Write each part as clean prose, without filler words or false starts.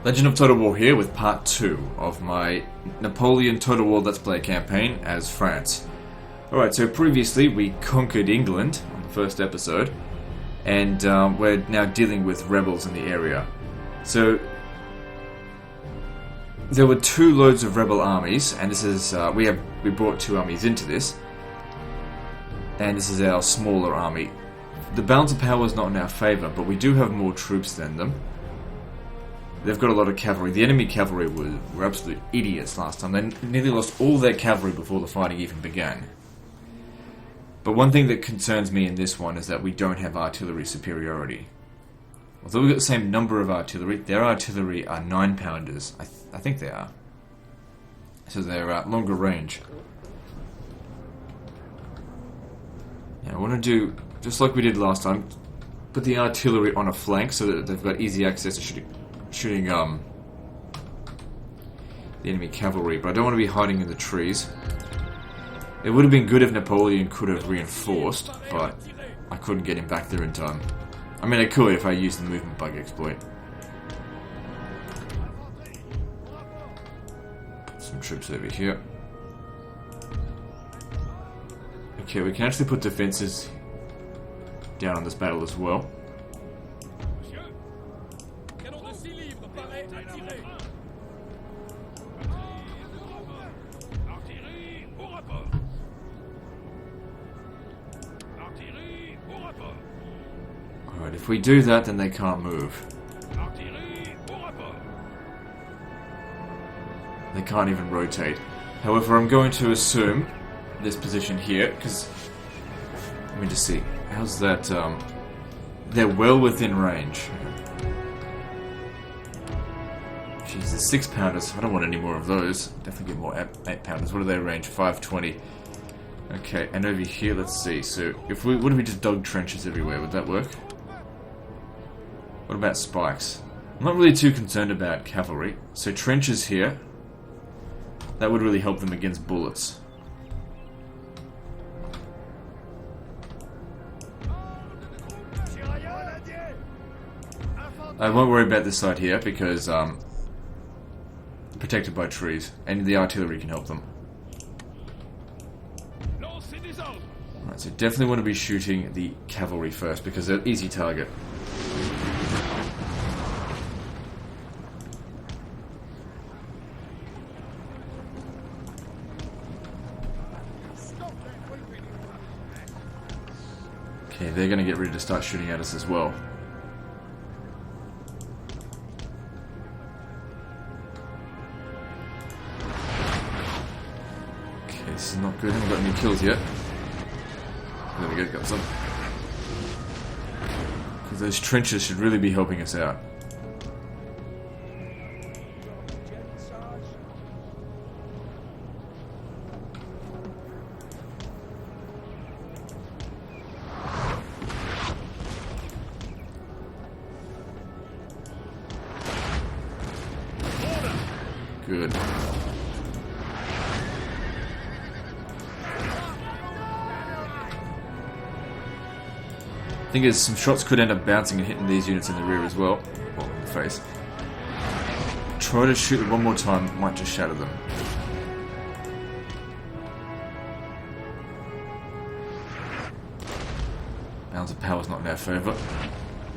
Legend of Total War here with part 2 of my Napoleon Total War Let's Play campaign as France. Alright, so previously we conquered England on the first episode, and we're now dealing with rebels in the area. So, there were 2 loads of rebel armies, and this is, we brought 2 armies into this, and this is our smaller army. The balance of power is not in our favour, but we do have more troops than them. They've got a lot of cavalry. The enemy cavalry were absolute idiots last time. They nearly lost all their cavalry before the fighting even began. But one thing that concerns me in this one is that we don't have artillery superiority. Although we've got the same number of artillery, their artillery are 9-pounders. I think they are. So they're longer range. Now I want to do, just like we did last time, put the artillery on a flank so that they've got easy access to shooting the enemy cavalry, but I don't want to be hiding in the trees. It would have been good if Napoleon could have reinforced, but I couldn't get him back there in time. I mean, I could if I used the movement bug exploit. Put some troops over here. Okay, we can actually put defenses down on this battle as well. Alright, if we do that, then they can't move. They can't even rotate. However, I'm going to assume this position here, because let me just see. How's that? They're well within range. Jeez, the 6-pounders. I don't want any more of those. Definitely get more 8-pounders. What are their range? 520. Okay, and over here, let's see. So, what if we just dug trenches everywhere? Would that work? What about spikes? I'm not really too concerned about cavalry. So trenches here. That would really help them against bullets. I won't worry about this side here because protected by trees, and the artillery can help them. Alright, so definitely want to be shooting the cavalry first because they're an easy target. Okay, they're going to get ready to start shooting at us as well. Okay, this is not good. I haven't got any kills yet. There we go, got some. Because those trenches should really be helping us out. Good. Thing is, some shots could end up bouncing and hitting these units in the rear as well. Well, in the face. Try to shoot it one more time, might just shatter them. Balance of power's not in our favour.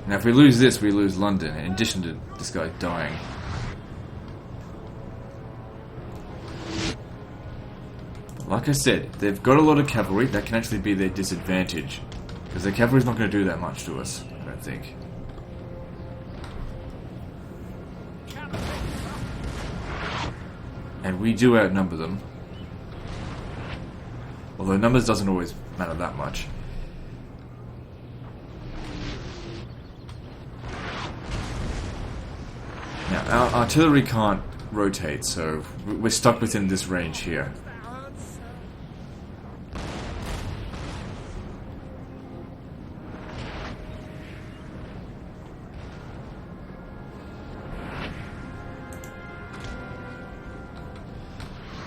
Now if we lose this, we lose London, in addition to this guy dying. Like I said, they've got a lot of cavalry. That can actually be their disadvantage. Because their cavalry's not going to do that much to us, I don't think. And we do outnumber them. Although numbers doesn't always matter that much. Now, our artillery can't rotate, so we're stuck within this range here.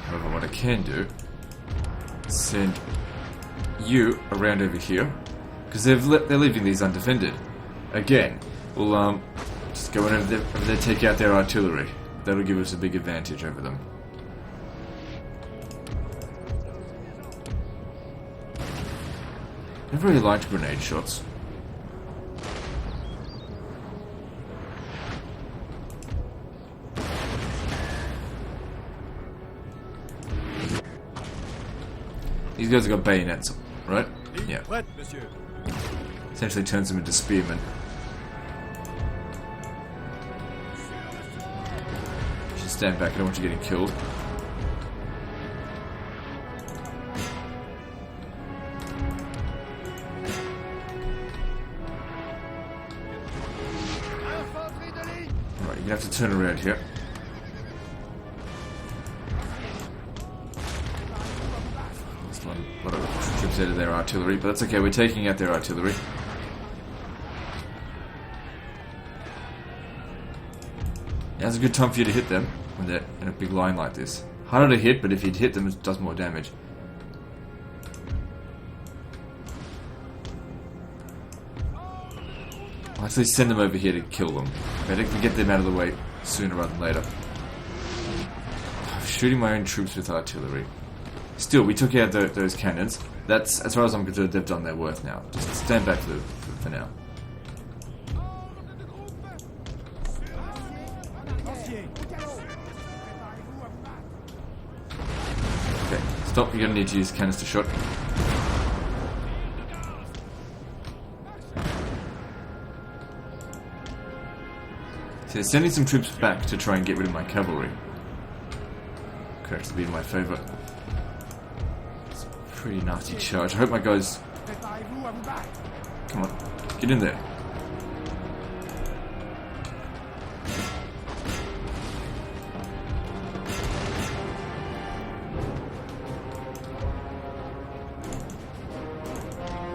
However, what I can do is send you around over here, because they're leaving these undefended. Again, we'll just Okay, whenever they take out their artillery, that'll give us a big advantage over them. I never really liked grenade shots. These guys have got bayonets, right? Yeah. Essentially turns them into spearmen. You should stand back, I don't want you getting killed. Right, you're gonna have to turn around here. A lot of troops out of their artillery, but that's okay, we're taking out their artillery. Now's a good time for you to hit them when they're in a big line like this. Harder to hit, but if you'd hit them, it does more damage. I'll actually send them over here to kill them. Better to get them out of the way sooner rather than later. I'm shooting my own troops with artillery. Still, we took out those cannons. That's, as far as I'm concerned, they've done their worth now. Just stand back for now. Okay, stop. You're gonna need to use canister shot. So they're sending some troops back to try and get rid of my cavalry. Correct, to be in my favour. Pretty nasty charge. I hope my guys... Come on, get in there.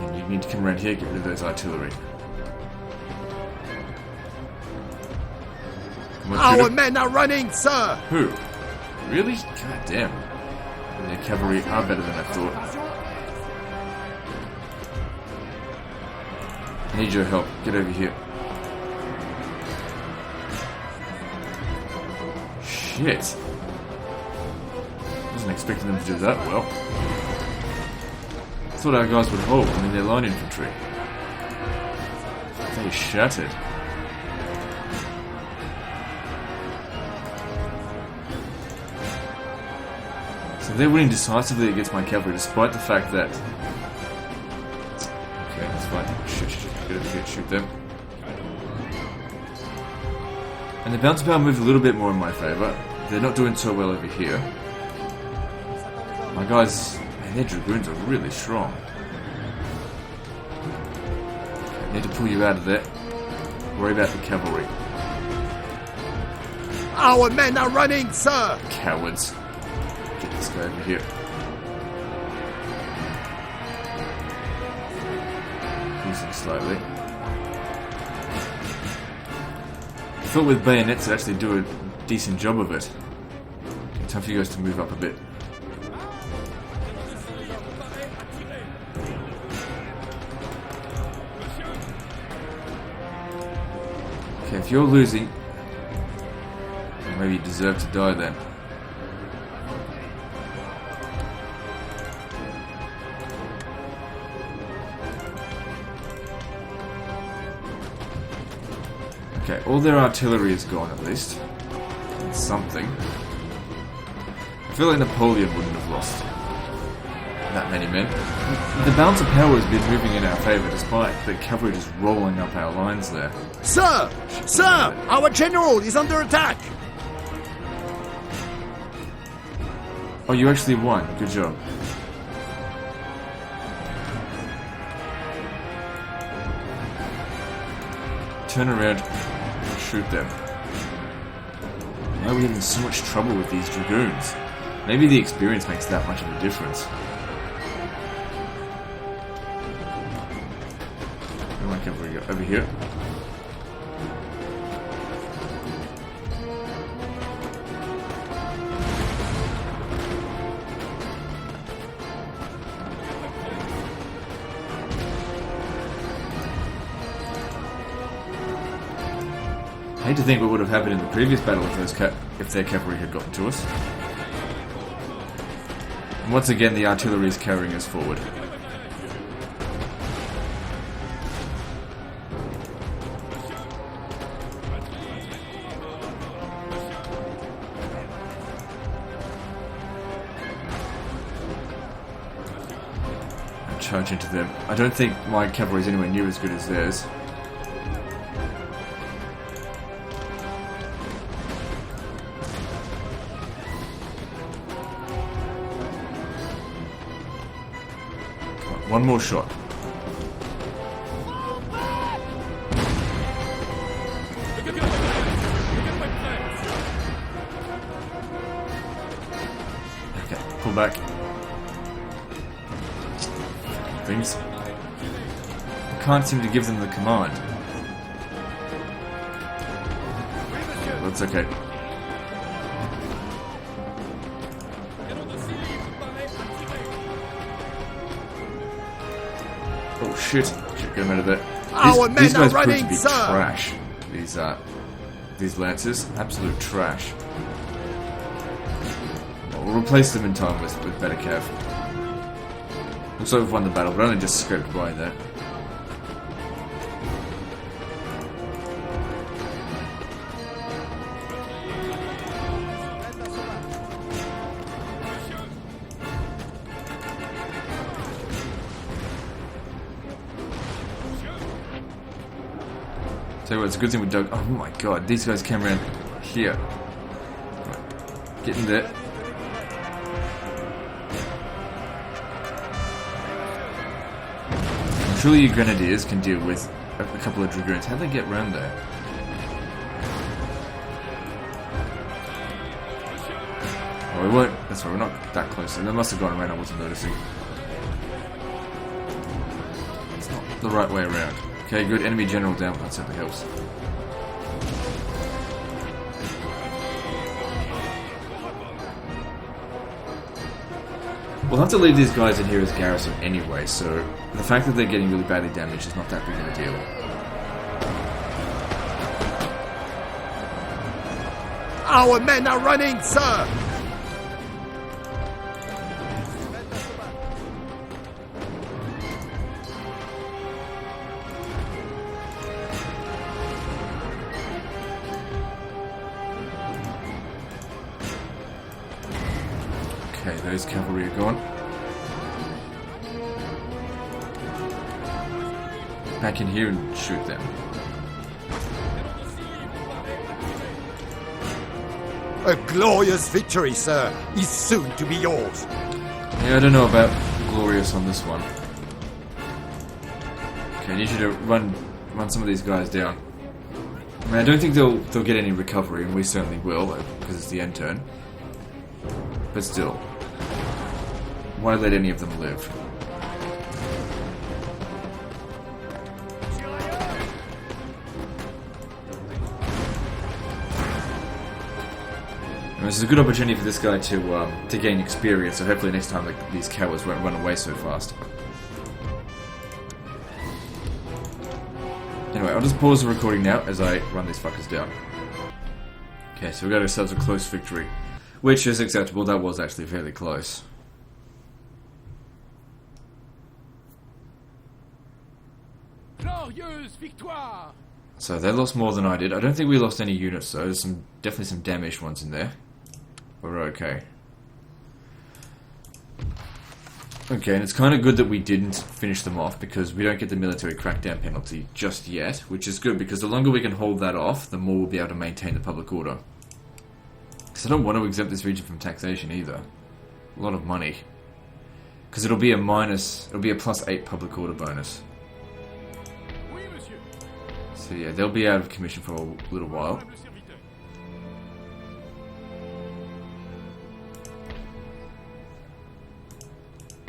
And you need to come around here, get rid of those artillery. Come on, our men are running, sir! Who? Really? God damn. Their cavalry are better than I thought. I need your help. Get over here. Shit. Wasn't expecting them to do that well. I thought our guys would hold. I mean, they're line infantry. They shattered. So they're winning decisively against my cavalry, despite the fact that... Okay, that's fine. Get over here, shoot them. And the bounce power moved a little bit more in my favour. They're not doing so well over here. My guys, man, their dragoons are really strong. Okay, I need to pull you out of there. Worry about the cavalry. Our men are running, sir! Cowards. Get this guy over here. Using slightly. I thought with bayonets it'd actually do a decent job of it. Okay, time for you guys to move up a bit. Okay, if you're losing, maybe you deserve to die then. Okay, all their artillery is gone at least. That's something. I feel like Napoleon wouldn't have lost that many men. The balance of power has been moving in our favour despite the cavalry just rolling up our lines there. Sir! Sir! Our general is under attack! Oh, you actually won. Good job. Turn around and shoot them. Now we're having so much trouble with these dragoons. Maybe the experience makes that much of a difference. Where my cavalry go? Over here. I hate to think what would have happened in the previous battle if their cavalry had gotten to us. And once again, the artillery is carrying us forward. Charge into them. I don't think my cavalry is anywhere near as good as theirs. Come on, one more shot. Okay, pull back. Things. I can't seem to give them the command. That's okay. Oh shit! Should get him out of there. These guys prove to be trash. These lancers, absolute trash. Well, we'll replace them in time with better cav. Looks like we've won the battle, but only just scraped by there. Tell you what, it's a good thing we dug. Oh my god, these guys came around here. Get in there. Surely your grenadiers can deal with a couple of dragoons. How'd they get round there? Oh, we weren't. That's right, we're not that close. They must have gone around, I wasn't noticing. It's not the right way around. Okay, good. Enemy general down. That certainly helps. We'll have to leave these guys in here as garrison anyway, so the fact that they're getting really badly damaged is not that big of a deal. Our men are running, sir! Okay, those cavalry are gone. Back in here and shoot them. A glorious victory, sir, is soon to be yours. Yeah, I don't know about glorious on this one. Okay, I need you to run some of these guys down. I mean, I don't think they'll get any recovery, and we certainly will, because it's the end turn. But still, why let any of them live? And this is a good opportunity for this guy to gain experience, so hopefully next time these cowards won't run away so fast. Anyway, I'll just pause the recording now as I run these fuckers down. Okay, so we got ourselves a close victory. Which is acceptable, that was actually fairly close. So they lost more than I did. I don't think we lost any units though, there's definitely some damaged ones in there. We're okay. Okay, and it's kind of good that we didn't finish them off because we don't get the military crackdown penalty just yet, which is good because the longer we can hold that off, the more we'll be able to maintain the public order. Because I don't want to exempt this region from taxation either. A lot of money. Because it'll be a +8 public order bonus. So yeah, they'll be out of commission for a little while.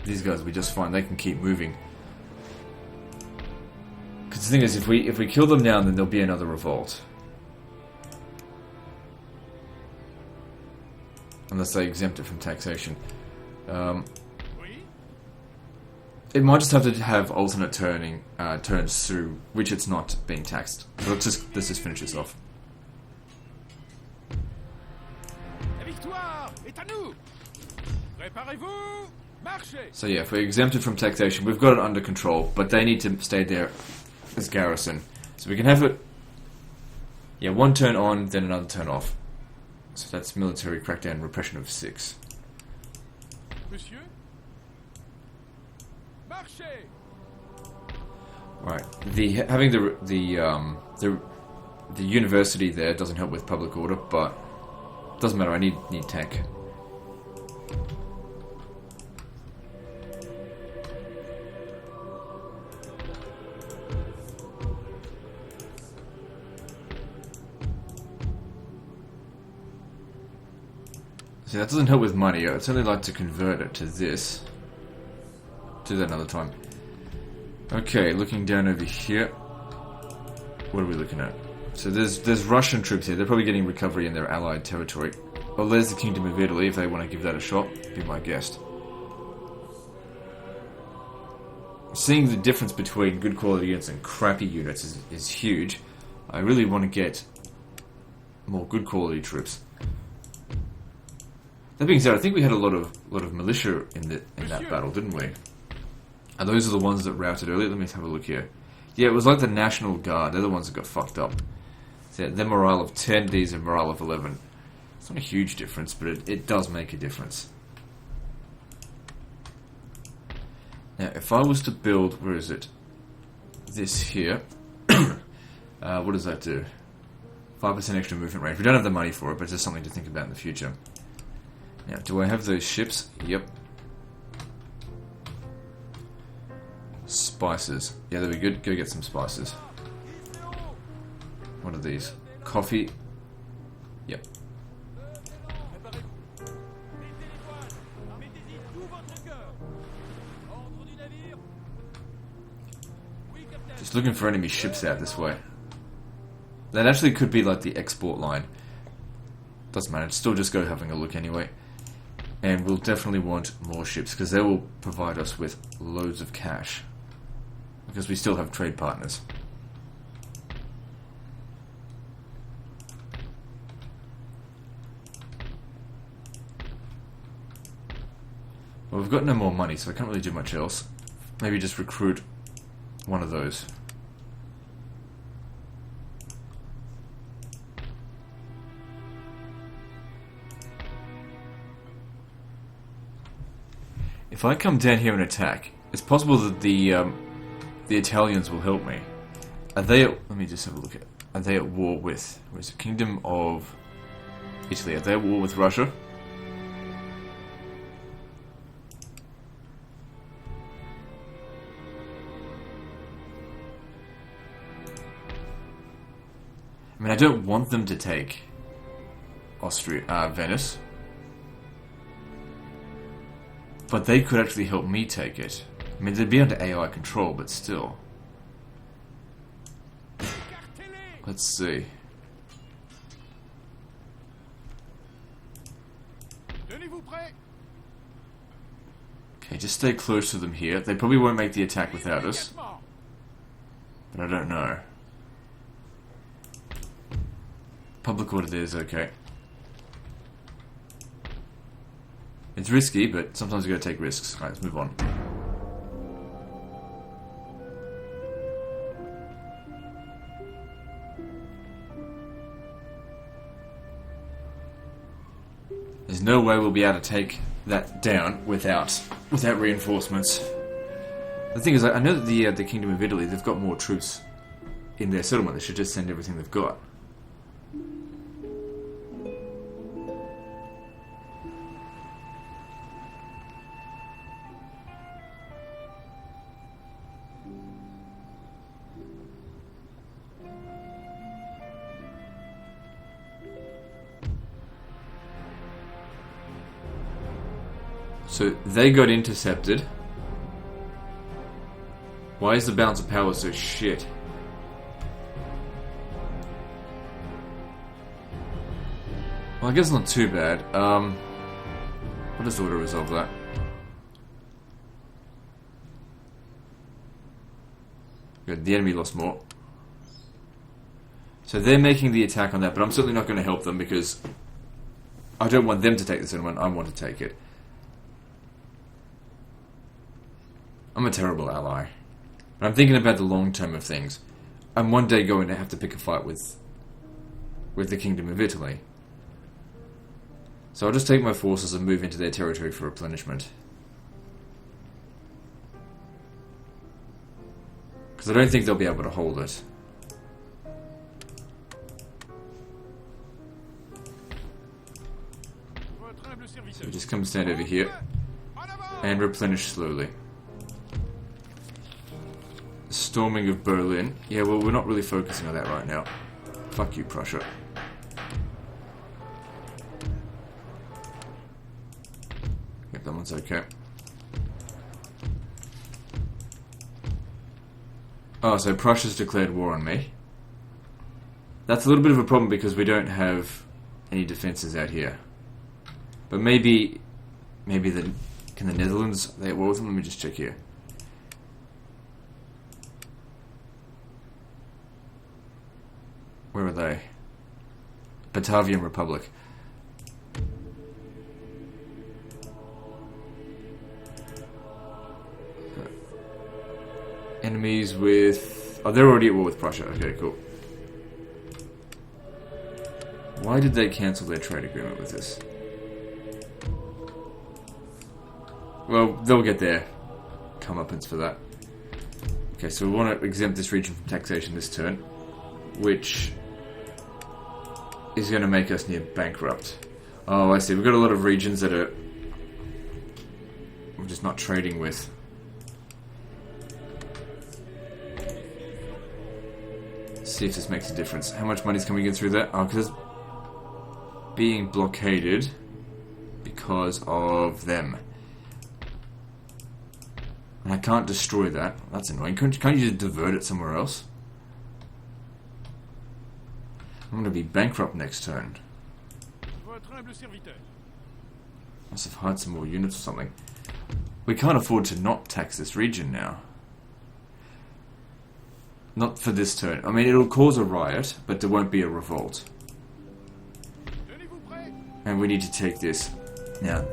These guys will be just fine, they can keep moving. Because the thing is, if we kill them now, then there'll be another revolt. Unless they exempt it from taxation. It might just have to have alternate turns through which it's not being taxed. Let's just finish this off. victoire est à nous. Préparez-vous, marchez. So yeah, if we're exempted from taxation, we've got it under control, but they need to stay there as garrison. So we can have it, yeah, one turn on, then another turn off. So that's military crackdown, repression of 6. Monsieur, marchez. Right, having the university there doesn't help with public order, but doesn't matter. I need tank. See, that doesn't help with money. I'd certainly like to convert it to this. Do that another time. Okay, looking down over here. What are we looking at? So there's Russian troops here. They're probably getting recovery in their allied territory. Oh, there's the Kingdom of Italy. If they want to give that a shot, be my guest. Seeing the difference between good quality units and crappy units is huge. I really want to get more good quality troops. That being said, I think we had a lot of militia in that battle, didn't we? And those are the ones that routed earlier. Let me have a look here. Yeah, it was like the National Guard. They're the ones that got fucked up. So their morale of 10, these are morale of 11. It's not a huge difference, but it does make a difference. Now, if I was to build, where is it? This here. What does that do? 5% extra movement range. We don't have the money for it, but it's just something to think about in the future. Now, do I have those ships? Yep. Spices. Yeah, that'd be good. Go get some spices. What are these? Coffee. Yep. Just looking for enemy ships out this way. That actually could be like the export line. Doesn't matter. Still just go having a look anyway. And we'll definitely want more ships because they will provide us with loads of cash. Because we still have trade partners. Well, we've got no more money, so I can't really do much else. Maybe just recruit one of those. If I come down here and attack, it's possible that the Italians will help me. Are they at, let me just have a look at, are they at war with, where's the Kingdom of Italy? Are they at war with Russia? I mean, I don't want them to take Venice. But they could actually help me take it. I mean, they'd be under AI control, but still. Let's see. Okay, just stay close to them here. They probably won't make the attack without us. But I don't know. Public order there is okay. It's risky, but sometimes you gotta take risks. Alright, let's move on. There's no way we'll be able to take that down without reinforcements. The thing is, I know that the Kingdom of Italy, they've got more troops in their settlement. They should just send everything they've got. So they got intercepted. Why is the balance of power so shit? Well, I guess not too bad. What does auto resolve that? Good, the enemy lost more. So they're making the attack on that, but I'm certainly not going to help them because I don't want them to take the settlement, I want to take it. I'm a terrible ally. But I'm thinking about the long term of things. I'm one day going to have to pick a fight with the Kingdom of Italy. So I'll just take my forces and move into their territory for replenishment. Because I don't think they'll be able to hold it. So we just come stand over here and replenish slowly. Storming of Berlin. Yeah, well, we're not really focusing on that right now. Fuck you, Prussia. Yep, that one's okay. Oh, so Prussia's declared war on me. That's a little bit of a problem because we don't have any defences out here. But maybe can the Netherlands, they at war with them? Let me just check here. Where are they? Batavian Republic. Enemies with... Oh, they're already at war with Prussia. Okay, cool. Why did they cancel their trade agreement with us? Well, they'll get their comeuppance for that. Okay, so we want to exempt this region from taxation this turn, which is going to make us near bankrupt. Oh, I see. We've got a lot of regions that we're just not trading with. Let's see if this makes a difference. How much money's coming in through that? Oh, because it's being blockaded because of them. And I can't destroy that. That's annoying. Can't you just divert it somewhere else? I'm going to be bankrupt next turn. Must have hired some more units or something. We can't afford to not tax this region now. Not for this turn. I mean, it'll cause a riot, but there won't be a revolt. And we need to take this. Now,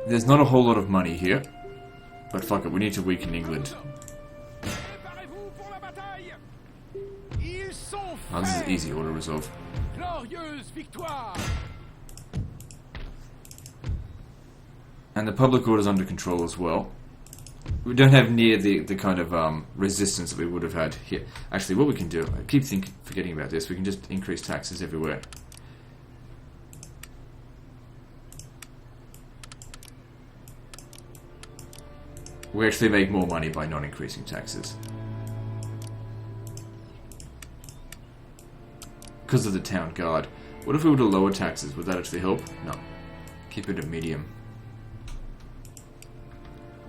there's not a whole lot of money here. But fuck it, we need to weaken England. Oh, this is easy auto resolve. And the public order's under control as well. We don't have near the kind of resistance that we would have had here. Actually, what we can do, I keep forgetting about this, we can just increase taxes everywhere. We actually make more money by not increasing taxes. Because of the town guard. What if we were to lower taxes? Would that actually help? No. Keep it at medium.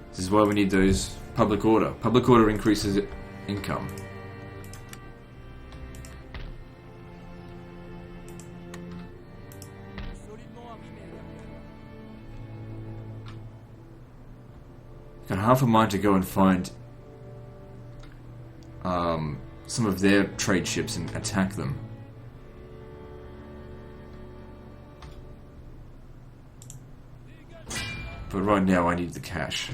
This is why we need those public order. Public order increases income. Got half a mind to go and find some of their trade ships and attack them. But right now I need the cash.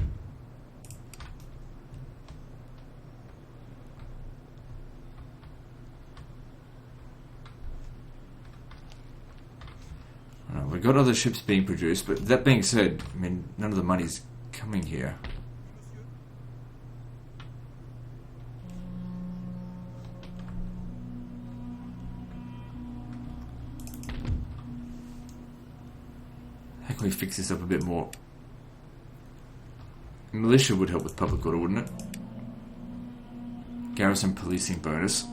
We've got other ships being produced, but that being said, I mean, none of the money's coming here. How can we fix this up a bit more? Militia would help with public order, wouldn't it? Garrison policing bonus.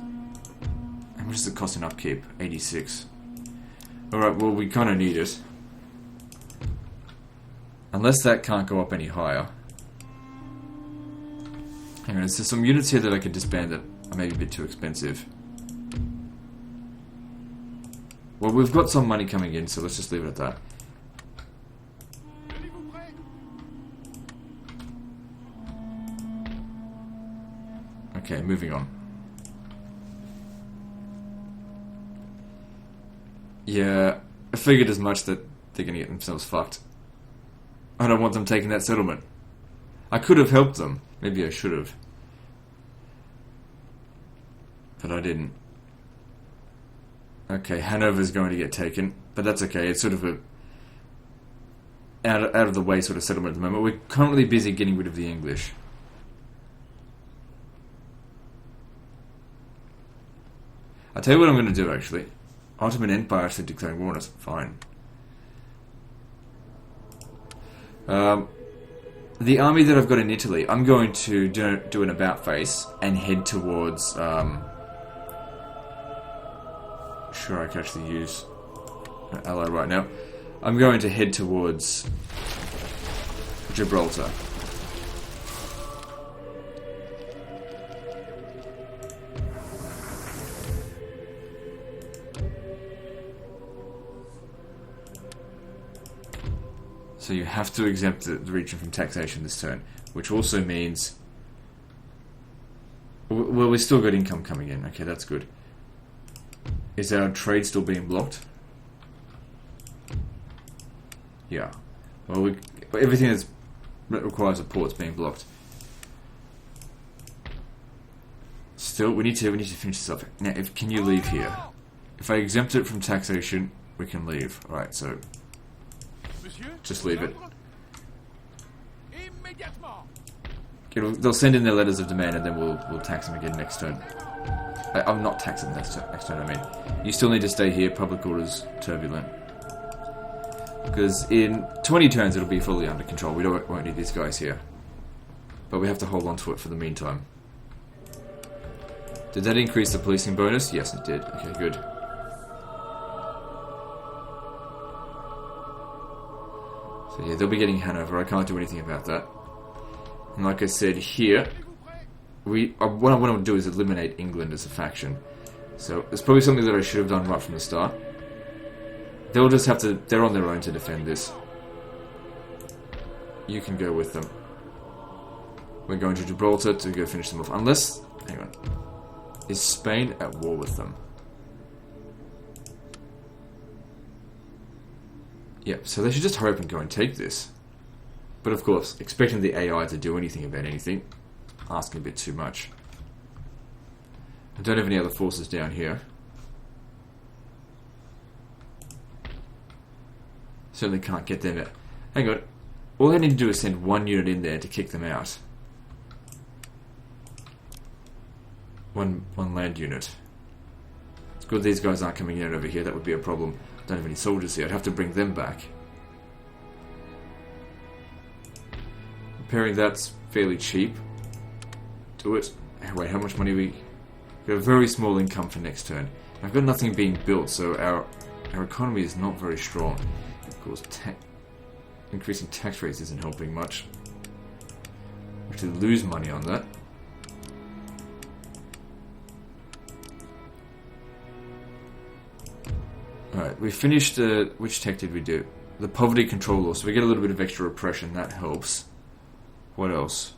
How much does it cost in upkeep? 86. Alright, well, we kind of need it. Unless that can't go up any higher. Hang on, there's some units here that I could disband that are maybe a bit too expensive. Well, we've got some money coming in, so let's just leave it at that. Okay, moving on. Yeah, I figured as much that they're going to get themselves fucked. I don't want them taking that settlement. I could have helped them. Maybe I should have. But I didn't. Okay, Hanover's going to get taken. But that's okay. It's sort of a out of the way sort of settlement at the moment. We're currently busy getting rid of the English. I'll tell you what I'm going to do, actually. Ottoman Empire actually declaring war on us. Fine. The army that I've got in Italy, I'm going to do an about face and head towards... Sure, I can actually use an ally right now. I'm going to head towards Gibraltar. So you have to exempt the region from taxation this turn, which also means... Well, we've still got income coming in. Okay, that's good. Is our trade still being blocked? Yeah. Well, everything that requires a port's being blocked. Still, we need to finish this up. Now, can you leave here? If I exempt it from taxation, we can leave. Alright, so... just leave it. They'll send in their letters of demand and then we'll tax them again next turn. I'm not taxing them next turn, I mean. You still need to stay here, public orders turbulent. Because in 20 turns it'll be fully under control. We won't need these guys here. But we have to hold on to it for the meantime. Did that increase the policing bonus? Yes, it did. Okay, good. So yeah, they'll be getting Hanover. I can't do anything about that. And like I said here, what I want to do is eliminate England as a faction. So it's probably something that I should have done right from the start. They'll just have to... they're on their own to defend this. You can go with them. We're going to Gibraltar to go finish them off. Unless... hang on. Is Spain at war with them? Yep, so they should just hurry up and go and take this. But of course, expecting the AI to do anything about anything, asking a bit too much. I don't have any other forces down here. Certainly can't get them out. Hang on. All I need to do is send one unit in there to kick them out. One land unit. It's good these guys aren't coming in over here. That would be a problem. I don't have any soldiers here. I'd have to bring them back. Repairing that's fairly cheap. Do it. Wait, how much money we got? A very small income for next turn. I've got nothing being built, so our economy is not very strong. Of course, increasing tax rates isn't helping much. We actually lose money on that. Alright, we finished, which tech did we do? The poverty control law, so we get a little bit of extra repression, that helps. What else?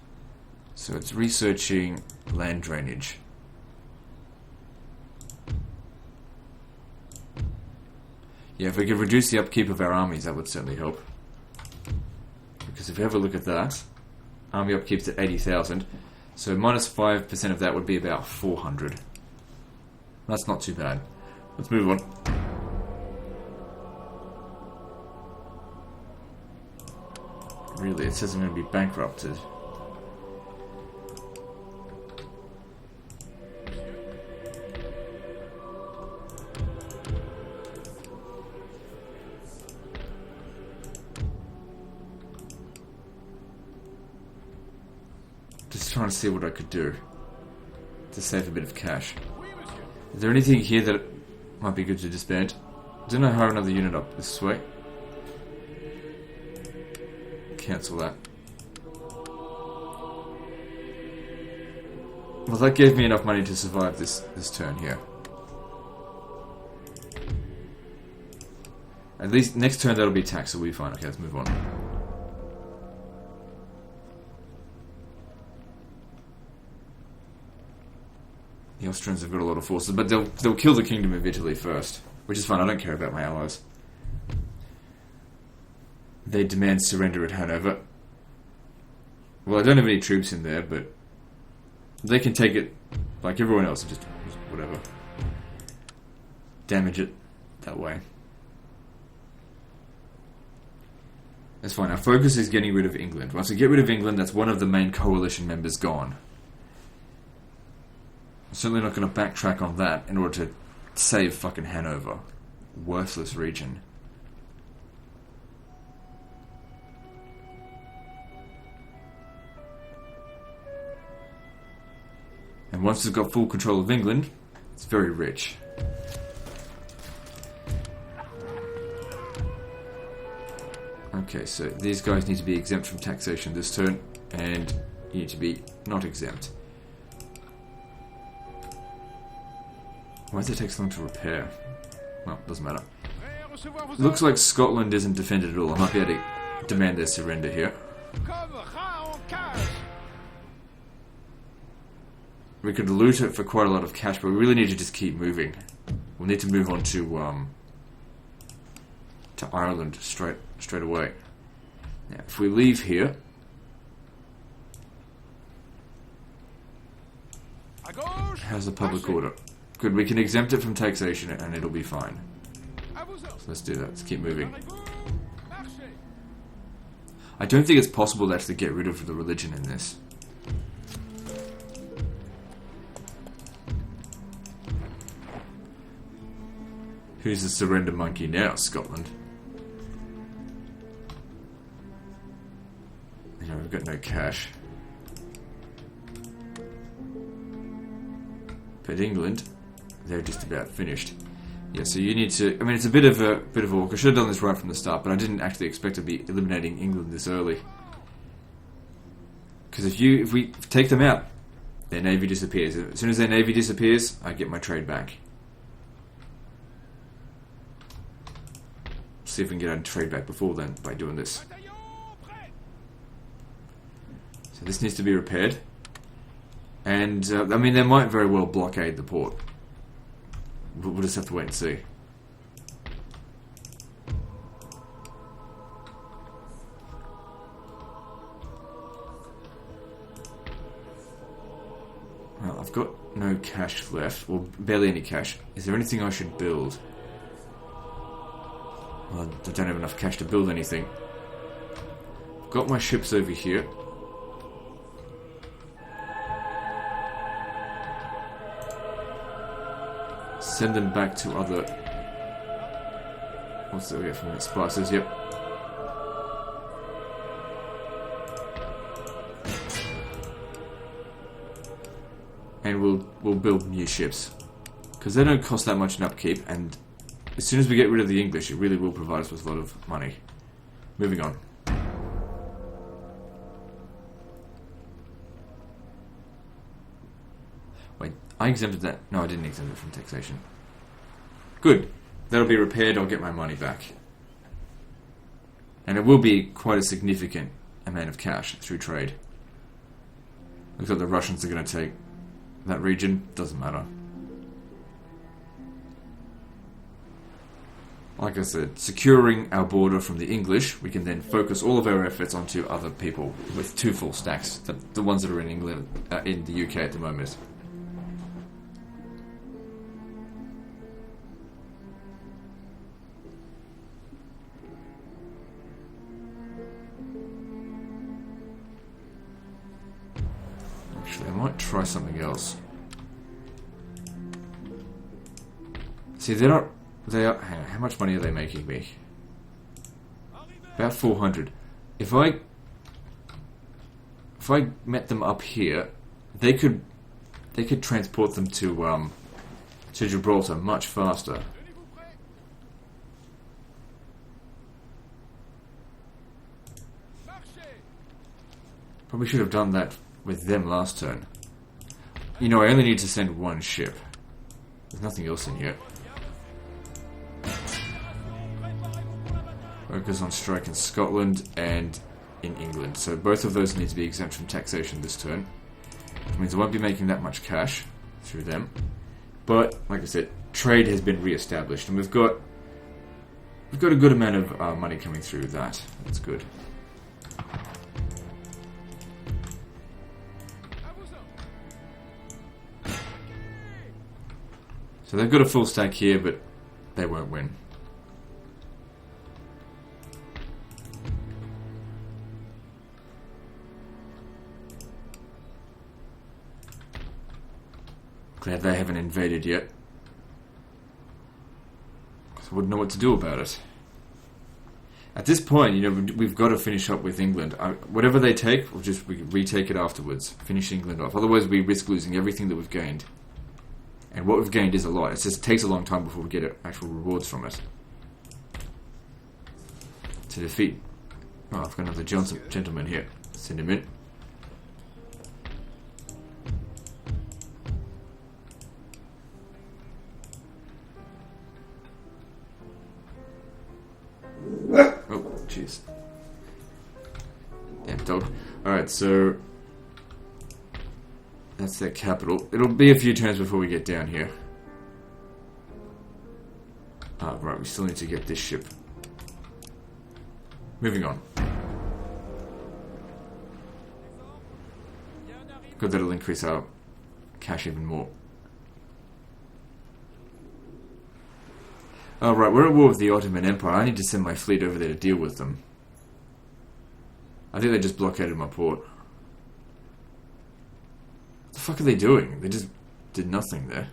So it's researching land drainage. Yeah, if we could reduce the upkeep of our armies, that would certainly help. Because if we have a look at that, army upkeep's at 80,000, so minus 5% of that would be about 400. That's not too bad. Let's move on. Really, it says I'm going to be bankrupted. Just trying to see what I could do to save a bit of cash. Is there anything here that might be good to disband? Didn't I hire another unit up this way? Cancel that. Well, that gave me enough money to survive this turn here. At least next turn that'll be taxed, so we'll be fine. Okay, let's move on. The Austrians have got a lot of forces, but they'll kill the Kingdom of Italy first, which is fine. I don't care about my allies. They demand surrender at Hanover. Well, I don't have any troops in there, but they can take it like everyone else and just whatever. Damage it that way. That's fine. Our focus is getting rid of England. Once we get rid of England, that's one of the main coalition members gone. I'm certainly not going to backtrack on that in order to save fucking Hanover. Worthless region. And once it's got full control of England, it's very rich. Okay, so these guys need to be exempt from taxation this turn, and you need to be not exempt. Why does it take so long to repair? Well, doesn't matter. Looks like Scotland isn't defended at all. I might be able to demand their surrender here. We could loot it for quite a lot of cash, but we really need to just keep moving. We'll need to move on to Ireland straight away. Now, if we leave here, how's the public order? Good, we can exempt it from taxation and it'll be fine. So let's do that. Let's keep moving. I don't think it's possible to actually get rid of the religion in this. Who's the surrender monkey now, Scotland? You know, we've got no cash. But England, they're just about finished. Yeah, so you need to... I mean, it's a bit of work. I should have done this right from the start, but I didn't actually expect to be eliminating England this early. Because if we take them out, their navy disappears. As soon as their navy disappears, I get my trade back. See if we can get our trade back before then by doing this. So this needs to be repaired. And, I mean, they might very well blockade the port. We'll just have to wait and see. Well, I've got no cash left, or barely any cash. Is there anything I should build? Well, I don't have enough cash to build anything. I've got my ships over here. Send them back to other... What's that we get from the spices? Yep. And we'll build new ships. Because they don't cost that much in upkeep, and as soon as we get rid of the English, it really will provide us with a lot of money. Moving on. Wait, I exempted that. No, I didn't exempt it from taxation. Good. That'll be repaired, I'll get my money back. And it will be quite a significant amount of cash through trade. Looks like the Russians are going to take that region. Doesn't matter. Like I said, securing our border from the English, we can then focus all of our efforts onto other people with two full stacks, the ones that are in England, in the UK at the moment. Actually, I might try something else. See, they're not... They are. Hang on, how much money are they making me? About 400. If I met them up here, they could transport them to Gibraltar much faster. Probably should have done that with them last turn. You know, I only need to send one ship. There's nothing else in here. Focus on strike in Scotland and in England. So both of those need to be exempt from taxation this turn. Which means I won't be making that much cash through them. But, like I said, trade has been re-established. And we've got We've got a good amount of money coming through that. That's good. So they've got a full stack here, but they won't win. Glad they haven't invaded yet. Because I wouldn't know what to do about it. At this point, you know, we've got to finish up with England. Whatever they take, we'll just retake it afterwards. Finish England off. Otherwise, we risk losing everything that we've gained. And what we've gained is a lot. It just takes a long time before we get actual rewards from it. To defeat... Oh, I've got another gentleman here. Send him in. Oh, jeez. Damn dog. Alright, so... That's their capital. It'll be a few turns before we get down here. Ah, right, we still need to get this ship. Moving on. Good, that'll increase our cash even more. Oh, right, we're at war with the Ottoman Empire. I need to send my fleet over there to deal with them. I think they just blockaded my port. What the fuck are they doing? They just did nothing there.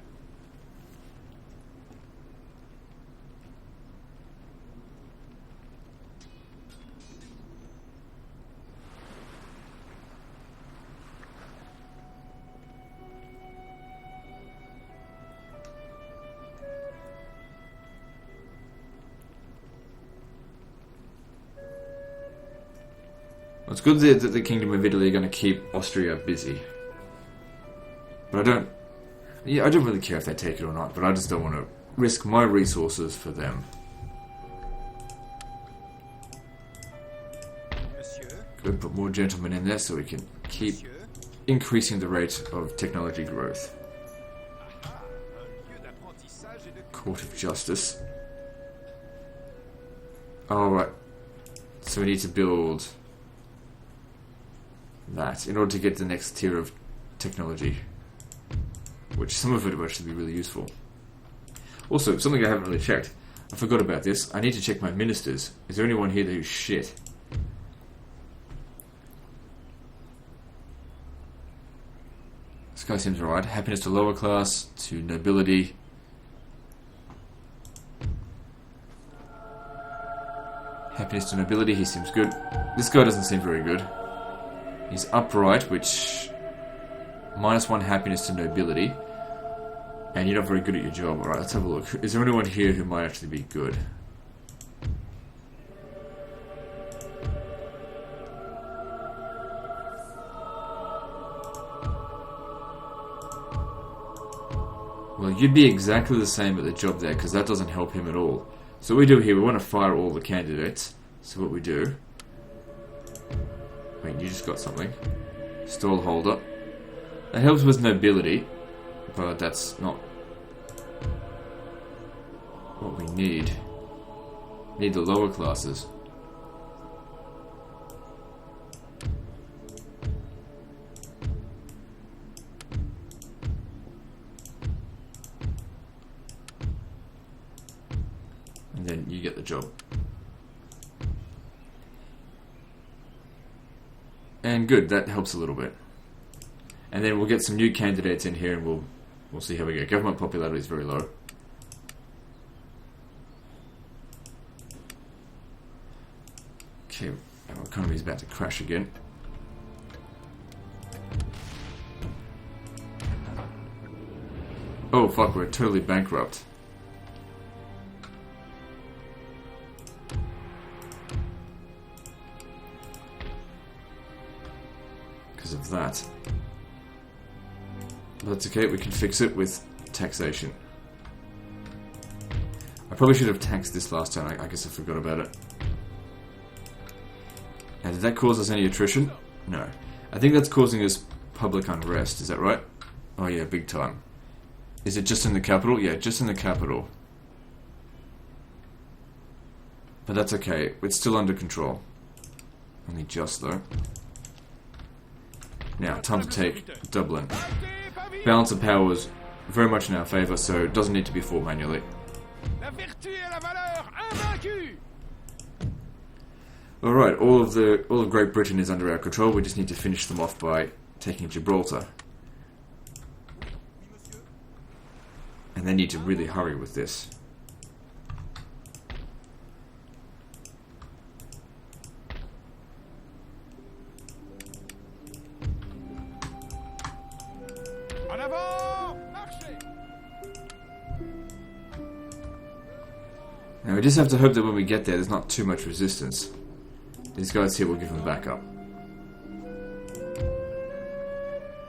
Well, it's good that the Kingdom of Italy are going to keep Austria busy. But I don't really care if they take it or not, but I just don't want to risk my resources for them. Good, put more gentlemen in there so we can keep increasing the rate of technology growth. Court of Justice. Alright. So we need to build that in order to get the next tier of technology. Which some of it will actually be really useful. Also, something I haven't really checked. I forgot about this. I need to check my ministers. Is there anyone here who's shit? This guy seems alright. Happiness to lower class, to nobility. Happiness to nobility, he seems good. This guy doesn't seem very good. He's upright, which... -1 happiness to nobility. And you're not very good at your job. Alright, let's have a look. Is there anyone here who might actually be good? Well, you'd be exactly the same at the job there, because that doesn't help him at all. So what we do here, we want to fire all the candidates. So what we do... Wait, you just got something. Stall holder. That helps with nobility, but that's not what we need. We need the lower classes. And then you get the job. And good, that helps a little bit. And then we'll get some new candidates in here and we'll see how we go. Government popularity is very low. Okay, our economy is about to crash again. Oh fuck, we're totally bankrupt. Because of that. But that's okay, we can fix it with taxation. I probably should have taxed this last time, I guess I forgot about it. Now, did that cause us any attrition? No. I think that's causing us public unrest, is that right? Oh yeah, big time. Is it just in the capital? Yeah, just in the capital. But that's okay. It's still under control. Only just, though. Now, time to take Dublin. Balance of power is very much in our favour, so it doesn't need to be fought manually. Alright, all of Great Britain is under our control. We just need to finish them off by taking Gibraltar. And they need to really hurry with this. Now we just have to hope that when we get there's not too much resistance. These guys here will give them backup.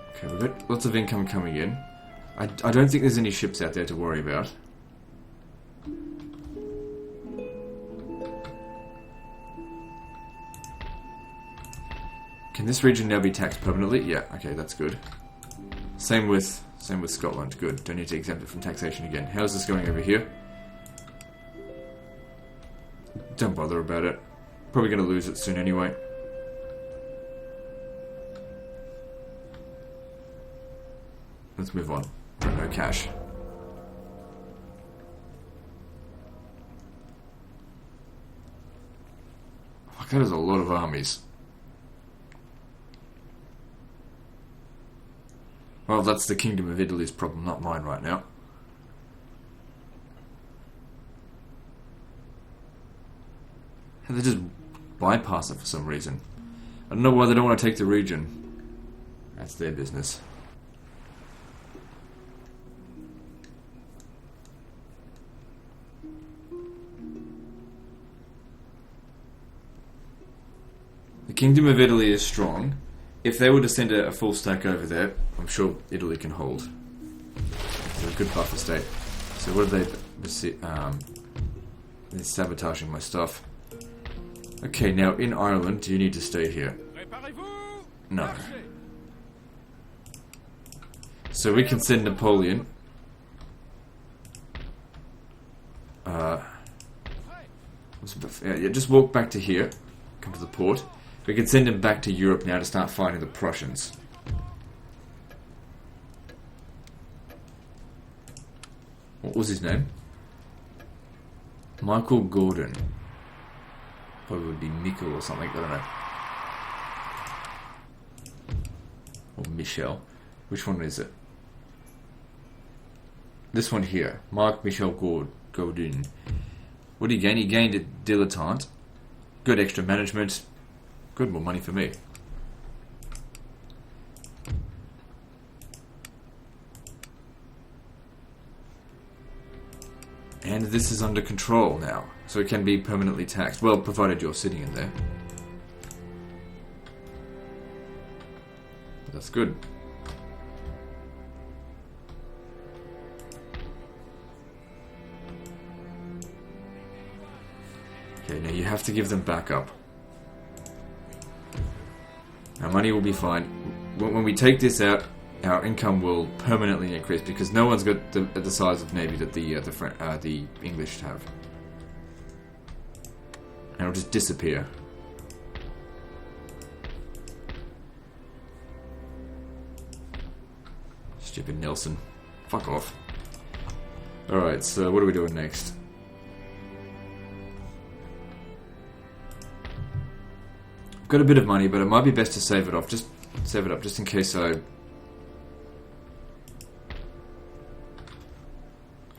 Okay, we've got lots of income coming in. I don't think there's any ships out there to worry about. Can this region now be taxed permanently? Yeah, okay, that's good. Same with Scotland. Good. Don't need to exempt it from taxation again. How's this going over here? Don't bother about it. Probably going to lose it soon anyway. Let's move on. No cash. Fuck, that is a lot of armies. Well, that's the Kingdom of Italy's problem, not mine right now. They just bypass it for some reason. I don't know why they don't want to take the region. That's their business. The Kingdom of Italy is strong. If they were to send a full stack over there, I'm sure Italy can hold. They're a good buffer state. So what are they? They're sabotaging my stuff. Okay, now in Ireland, do you need to stay here? No. So we can send Napoleon. Yeah, just walk back to here. Come to the port. We can send him back to Europe now to start fighting the Prussians. What was his name? Michael Gordon. Probably would be Mikkel or something, I don't know. Or Michel. Which one is it? This one here. Mark Michel Gordon. What did he gain? He gained a dilettante. Good extra management. Good, more money for me. And this is under control now, so it can be permanently taxed. Well, provided you're sitting in there. But that's good. Okay, now you have to give them backup. Our money will be fine. When we take this out, our income will permanently increase because no one's got the size of navy that the English have, and it'll just disappear. Stupid Nelson, fuck off. All right, so what are we doing next? I've got a bit of money, but it might be best to save it off. Just save it up, just in case I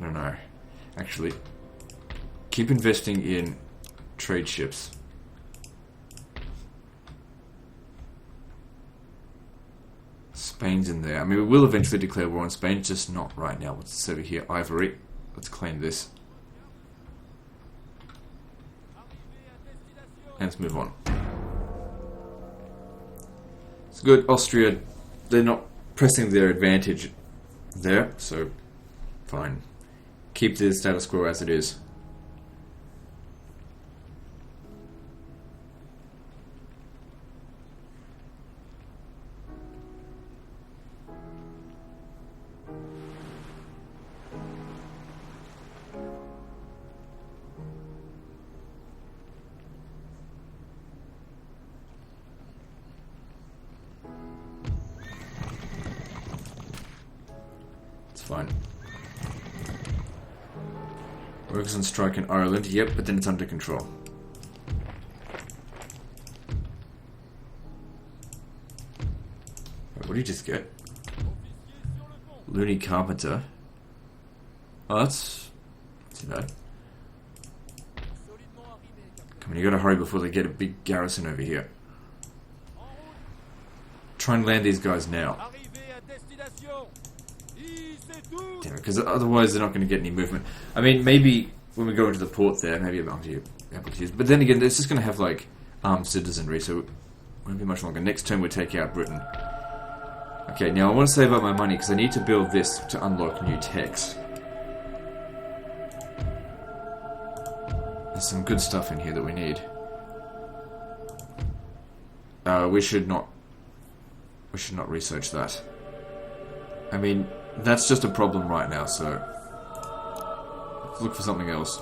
don't know. Actually, keep investing in trade ships. Spain's in there. I mean, we will eventually declare war on Spain, just not right now. What's this over here? Ivory. Let's claim this. And let's move on. It's good. Austria, they're not pressing their advantage there, so fine. Keep the status quo as it is. fine. Works on strike in Ireland, yep, but then it's under control. Wait, what did you just get? Looney Carpenter. Oh, that's too bad. Come on, you gotta hurry before they get a big garrison over here. Try and land these guys now. Damn it, because otherwise they're not going to get any movement. I mean, maybe when we go into the port there, maybe I'm able to use. But then again, it's just going to have like armed citizenry, so it won't be much longer. Next turn we take out Britain. Okay, now I want to save up my money because I need to build this to unlock new techs. There's some good stuff in here that we need. We should not research that. I mean, that's just a problem right now, so let's look for something else.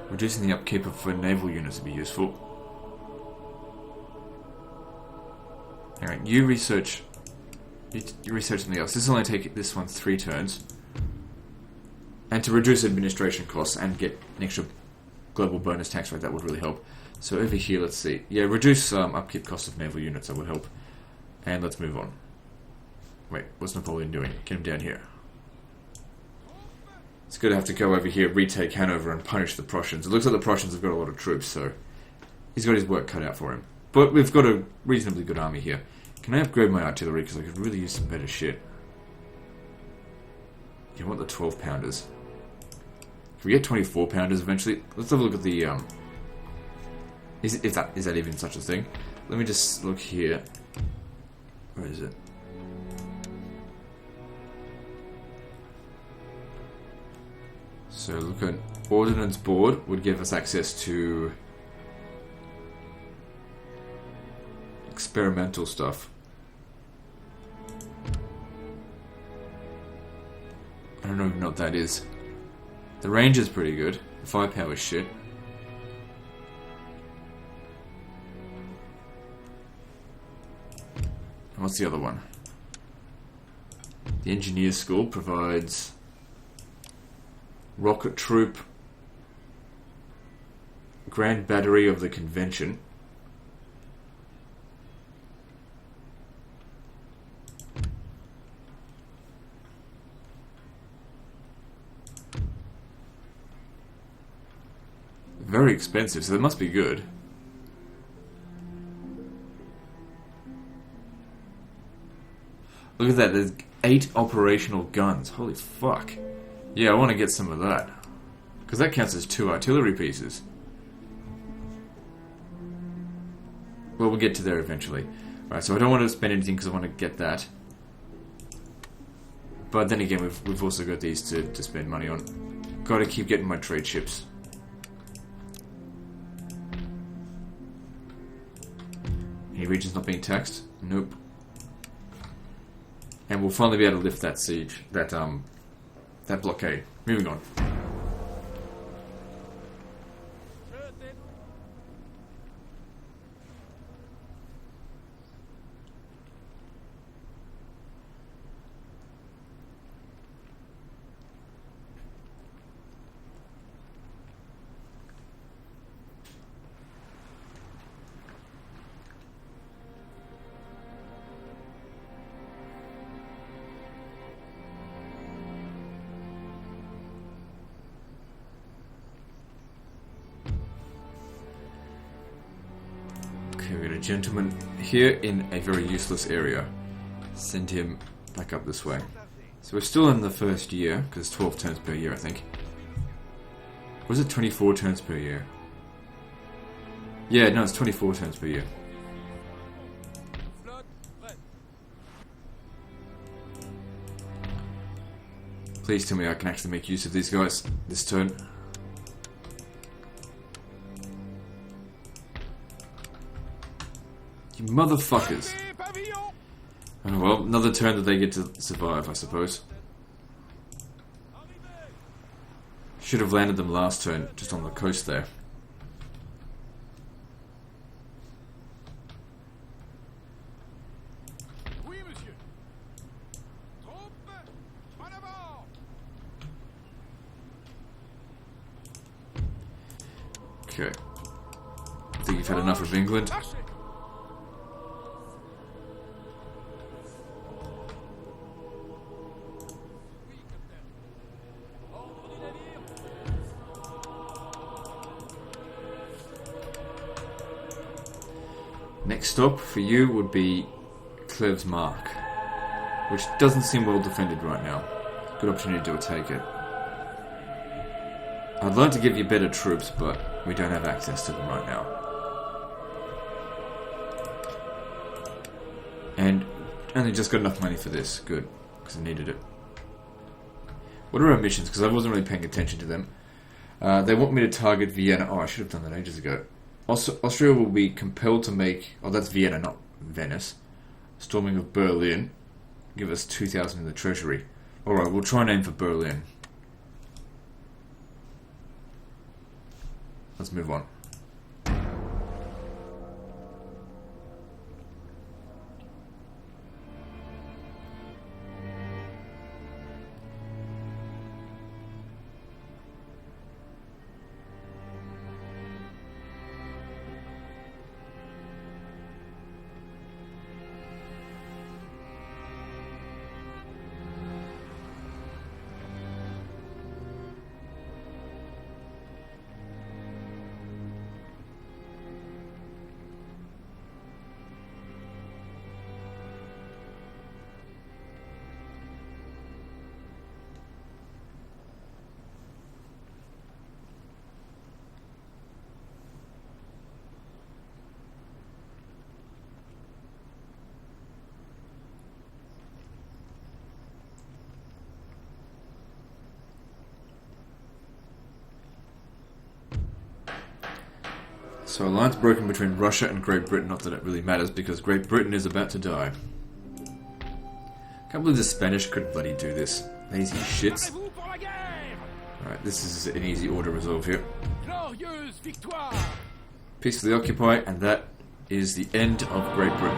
Reducing the upkeep for naval units would be useful. Alright, you research something else. This will only take this one 3 turns. And to reduce administration costs and get an extra global bonus tax rate, that would really help. So over here, let's see. Yeah, reduce upkeep costs of naval units, that would help. And let's move on. Wait, what's Napoleon doing? Get him down here. It's going to have to go over here, retake Hanover, and punish the Prussians. It looks like the Prussians have got a lot of troops, so he's got his work cut out for him. But we've got a reasonably good army here. Can I upgrade my artillery? Because I could really use some better shit. You want the 12-pounders. Can we get 24-pounders eventually? Let's have a look at the... Is that even such a thing? Let me just look here. Where is it? So look at Ordnance Board would give us access to experimental stuff. I don't even know what that is. The range is pretty good. The firepower is shit. And what's the other one? The Engineer School provides Rocket Troop, Grand Battery of the Convention. Very expensive, so they must be good. Look at that, there's 8 operational guns. Holy fuck. Yeah, I want to get some of that. Because that counts as 2 artillery pieces. Well, we'll get to there eventually. Right, so I don't want to spend anything because I want to get that. But then again, we've also got these to spend money on. Gotta keep getting my trade ships. Any regions not being taxed? Nope. And we'll finally be able to lift that siege, that blockade. Moving on. Okay, we got a gentleman here in a very useless area. Send him back up this way. So we're still in the first year, because 12 turns per year, I think. Was it 24 turns per year? Yeah, no, it's 24 turns per year. Please tell me I can actually make use of these guys this turn. You motherfuckers. Oh, well, another turn that they get to survive, I suppose. Should have landed them last turn, just on the coast there. Oui, monsieur. Troupes, en avant. Okay. I think you've had enough of England. Marchez. Next stop for you would be Cleves Mark, which doesn't seem well defended right now. Good opportunity to take it. I'd like to give you better troops, but we don't have access to them right now. And only just got enough money for this. Good, because I needed it. What are our missions? Because I wasn't really paying attention to them. They want me to target Vienna. Oh, I should have done that ages ago. Austria will be compelled to make... Oh, that's Vienna, not Venice. Storming of Berlin. Give us 2,000 in the treasury. Alright, we'll try and aim for Berlin. Let's move on. So alliance broken between Russia and Great Britain, not that it really matters, because Great Britain is about to die. Can't believe the Spanish could bloody do this. Lazy shits. Préparez-vous pour la guerre. Alright, this is an easy order resolve here. Glorieuse victoire. Peacefully occupy, and that is the end of Great Britain.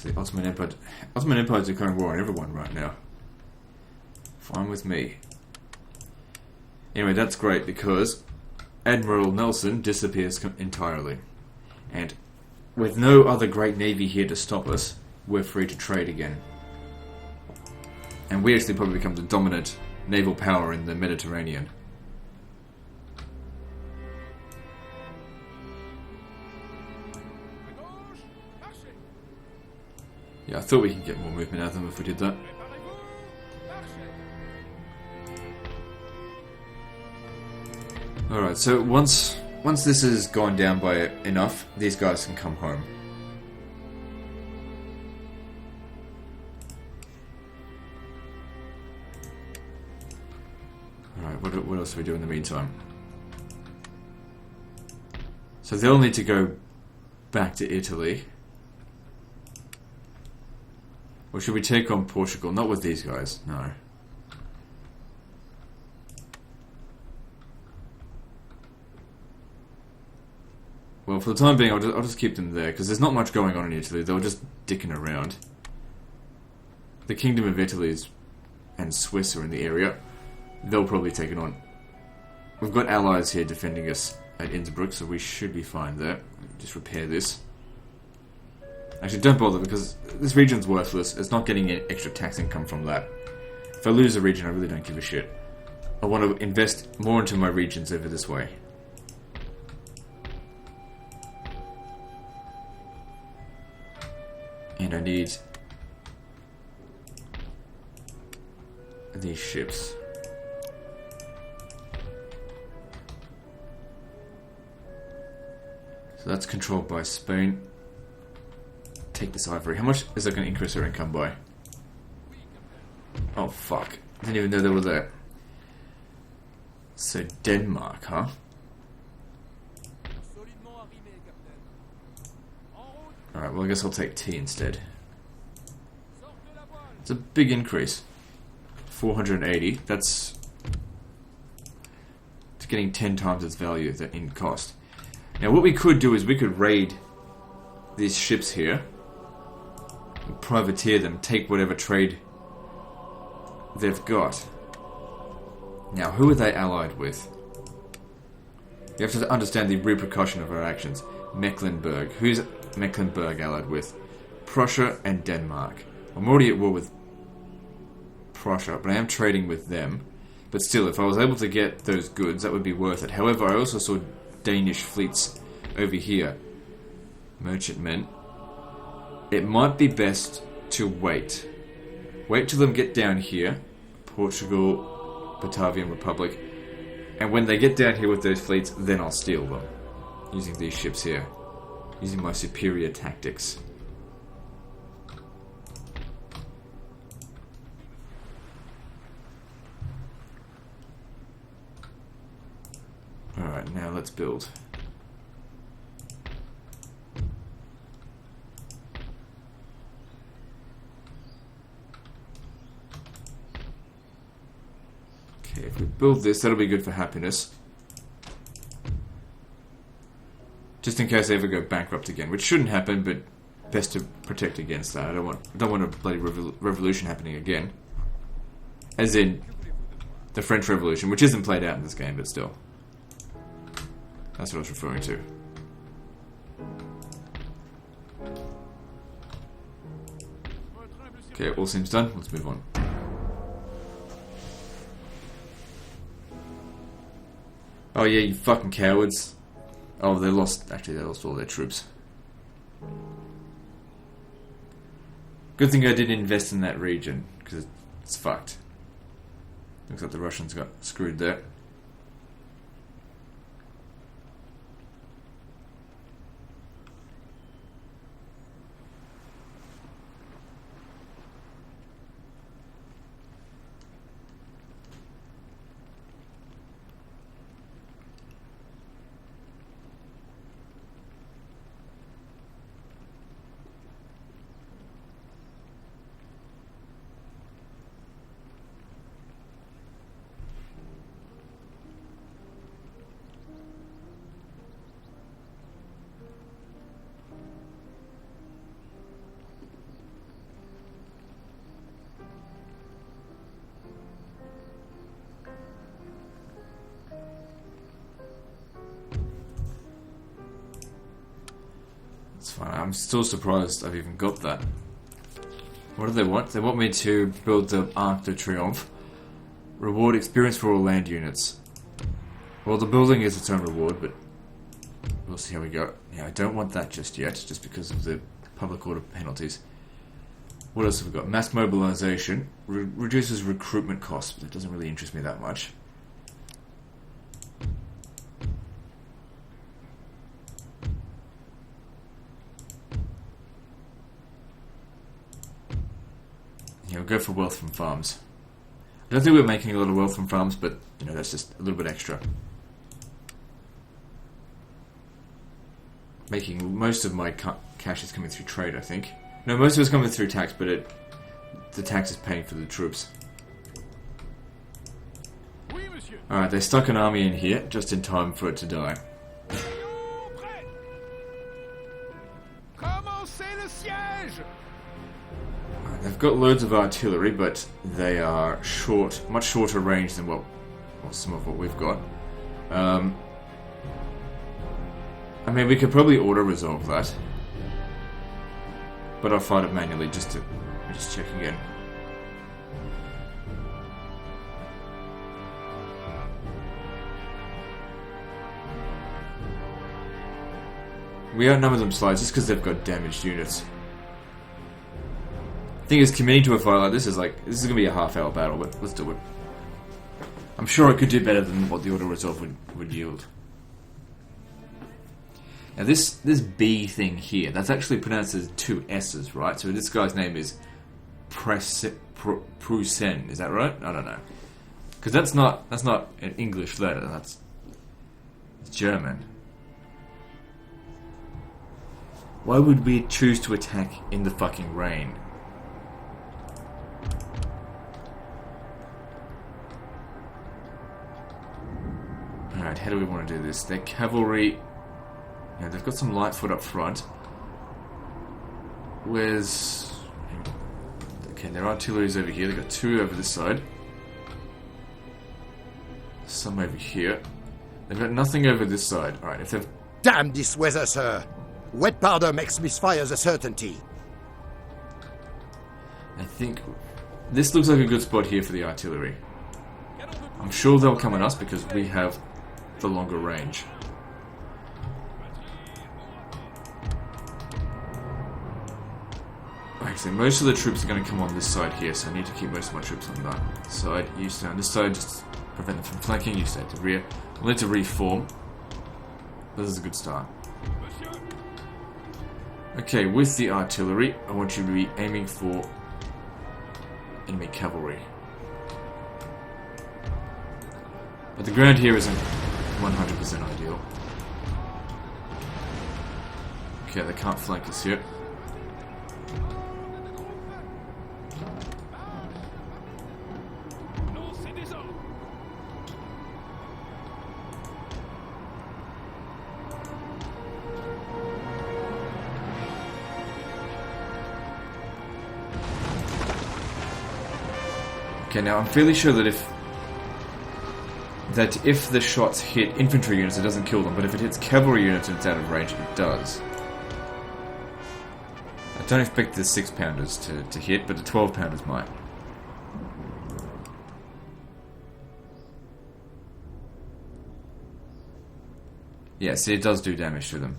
The Ottoman Empire is declaring war on everyone right now. Fine with me. Anyway, that's great because Admiral Nelson disappears entirely. And with no other great navy here to stop us, we're free to trade again. And we actually probably become the dominant naval power in the Mediterranean. À gauche, marchez. Yeah, I thought we could get more movement out of them if we did that. Préparez-vous, marchez. Alright, so once this has gone down by enough, these guys can come home. Alright, what else do we do in the meantime? So they'll need to go back to Italy. Or should we take on Portugal? Not with these guys, no. Well, for the time being, I'll just keep them there, because there's not much going on in Italy. They're just dicking around. The Kingdom of Italy and Swiss are in the area. They'll probably take it on. We've got allies here defending us at Innsbruck, so we should be fine there. Just repair this. Actually, don't bother, because this region's worthless. It's not getting any extra tax income from that. If I lose a region, I really don't give a shit. I want to invest more into my regions over this way. And I need these ships. So that's controlled by Spain. take this ivory. How much is that going to increase our income by? Oh fuck. Didn't even know they were there. So Denmark, huh? Alright, well I guess I'll take tea instead. It's a big increase. 480. That's getting 10 times its value in cost. Now what we could do is we could raid these ships here, privateer them, take whatever trade they've got. Now who are they allied with? You have to understand the repercussion of our actions. Mecklenburg. Who's Mecklenburg allied with? Prussia and Denmark. I'm already at war with Prussia, but I am trading with them. But still, if I was able to get those goods, that would be worth it. However, I also saw Danish fleets over here. Merchantmen. It might be best to wait. Wait till them get down here. Portugal, Batavian Republic. And when they get down here with those fleets, then I'll steal them. Using these ships here. Using my superior tactics. Alright, now let's build. Okay, if we build this, that'll be good for happiness. Just in case they ever go bankrupt again, which shouldn't happen, but best to protect against that. I don't want a bloody revolution happening again. As in the French Revolution, which isn't played out in this game, but still. That's what I was referring to. Okay, all seems done. Let's move on. Oh yeah, you fucking cowards. Oh, they lost... Actually, they lost all their troops. Good thing I didn't invest in that region, because it's fucked. Looks like the Russians got screwed there. It's fine. I'm still surprised I've even got that. What do they want? They want me to build the Arc de Triomphe. Reward experience for all land units. Well, the building is its own reward, but we'll see how we go. Yeah, I don't want that just yet, just because of the public order penalties. What else have we got? Mass mobilization. Reduces recruitment costs, but that doesn't really interest me that much. Yeah, we'll go for wealth from farms. I don't think we're making a lot of wealth from farms, but, you know, that's just a little bit extra. Making most of my cash is coming through trade, I think. No, most of it's coming through tax, but the tax is paying for the troops. Alright, they stuck an army in here, just in time for it to die. They've got loads of artillery, but they are much shorter range than some of what we've got. I mean, we could probably auto-resolve that. But I'll fight it manually just check again. We outnumber them slightly just because they've got damaged units. The thing is, committing to a fight like this is going to be a half-hour battle, but let's do it. I'm sure I could do better than what the auto-resolve would yield. Now this B thing here, that's actually pronounced as two S's, right? So this guy's name is Prusen, is that right? I don't know. Because that's not an English letter, that's German. Why would we choose to attack in the fucking rain? Alright, how do we want to do this? Their cavalry... Yeah, they've got some light foot up front. Where's... Okay, their artillery's over here. They've got two over this side. Some over here. They've got nothing over this side. Alright, if they've... Damn this weather, sir! Wet powder makes misfires a certainty. I think... This looks like a good spot here for the artillery. I'm sure they'll come on us because we have the longer range. Actually, most of the troops are going to come on this side here, so I need to keep most of my troops on that side. You stay on this side, just prevent them from flanking. You stay at the rear. We'll need to reform. This is a good start. Okay, with the artillery, I want you to be aiming for enemy cavalry. But the ground here isn't 100% ideal. Okay, they can't flank us here. Okay, now I'm fairly sure that if the shots hit infantry units, it doesn't kill them, but if it hits cavalry units and it's out of range, it does. I don't expect the 6-pounders to hit, but the 12-pounders might. Yeah, see, it does do damage to them.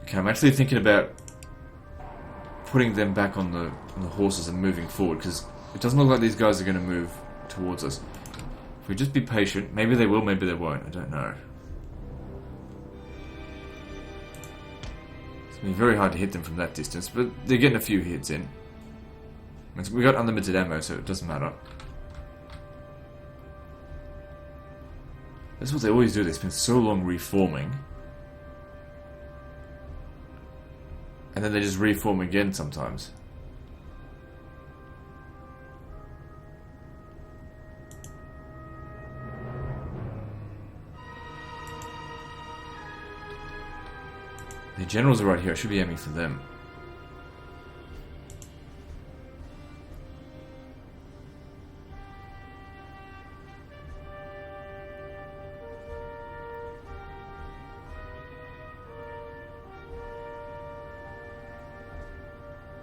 Okay, I'm actually thinking about putting them back on the horses and moving forward, because it doesn't look like these guys are going to move towards us. If we just be patient, maybe they will, maybe they won't, I don't know. It's going to be very hard to hit them from that distance, but they're getting a few hits in. We got unlimited ammo, so it doesn't matter. That's what they always do, they spend so long reforming. And then they just reform again sometimes. The generals are right here. I should be aiming for them.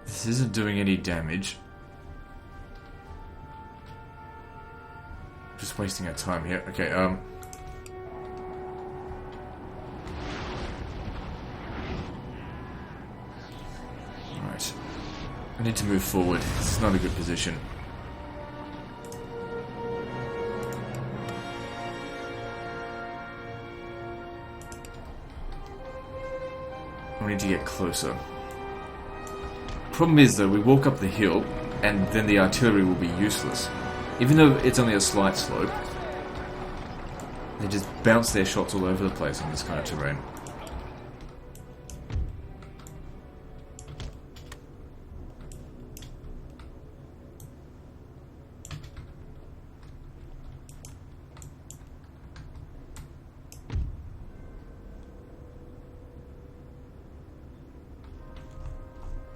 This isn't doing any damage. Just wasting our time here. Okay, Alright. I need to move forward. This is not a good position. We need to get closer. Problem is though, we walk up the hill and then the artillery will be useless. Even though it's only a slight slope, they just bounce their shots all over the place on this kind of terrain.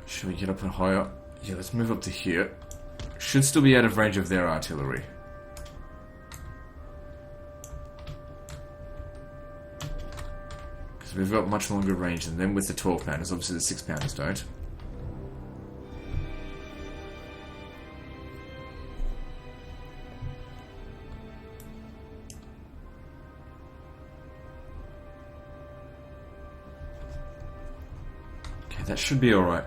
Should we get up and higher? Yeah, let's move up to here. Should still be out of range of their artillery. Because we've got much longer range than them with the 12-pounders. Obviously the 6-pounders don't. Okay, that should be alright.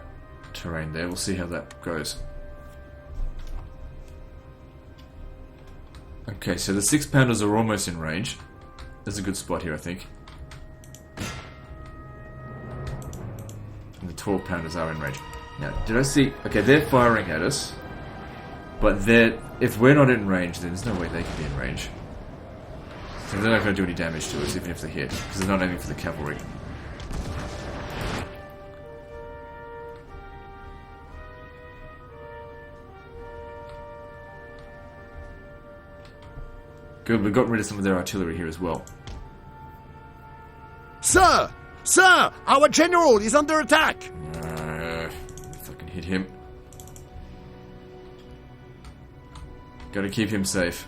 terrain there. We'll see how that goes. Okay, so the 6-pounders are almost in range. There's a good spot here, I think. And the 12-pounders are in range. Now, did I see... Okay, they're firing at us. But they're... If we're not in range, then there's no way they can be in range. So they're not going to do any damage to us, even if they hit. Because they're not aiming for the cavalry. Good, we've gotten rid of some of their artillery here as well. Sir! Sir! Our general is under attack! If I can hit him. Gotta keep him safe.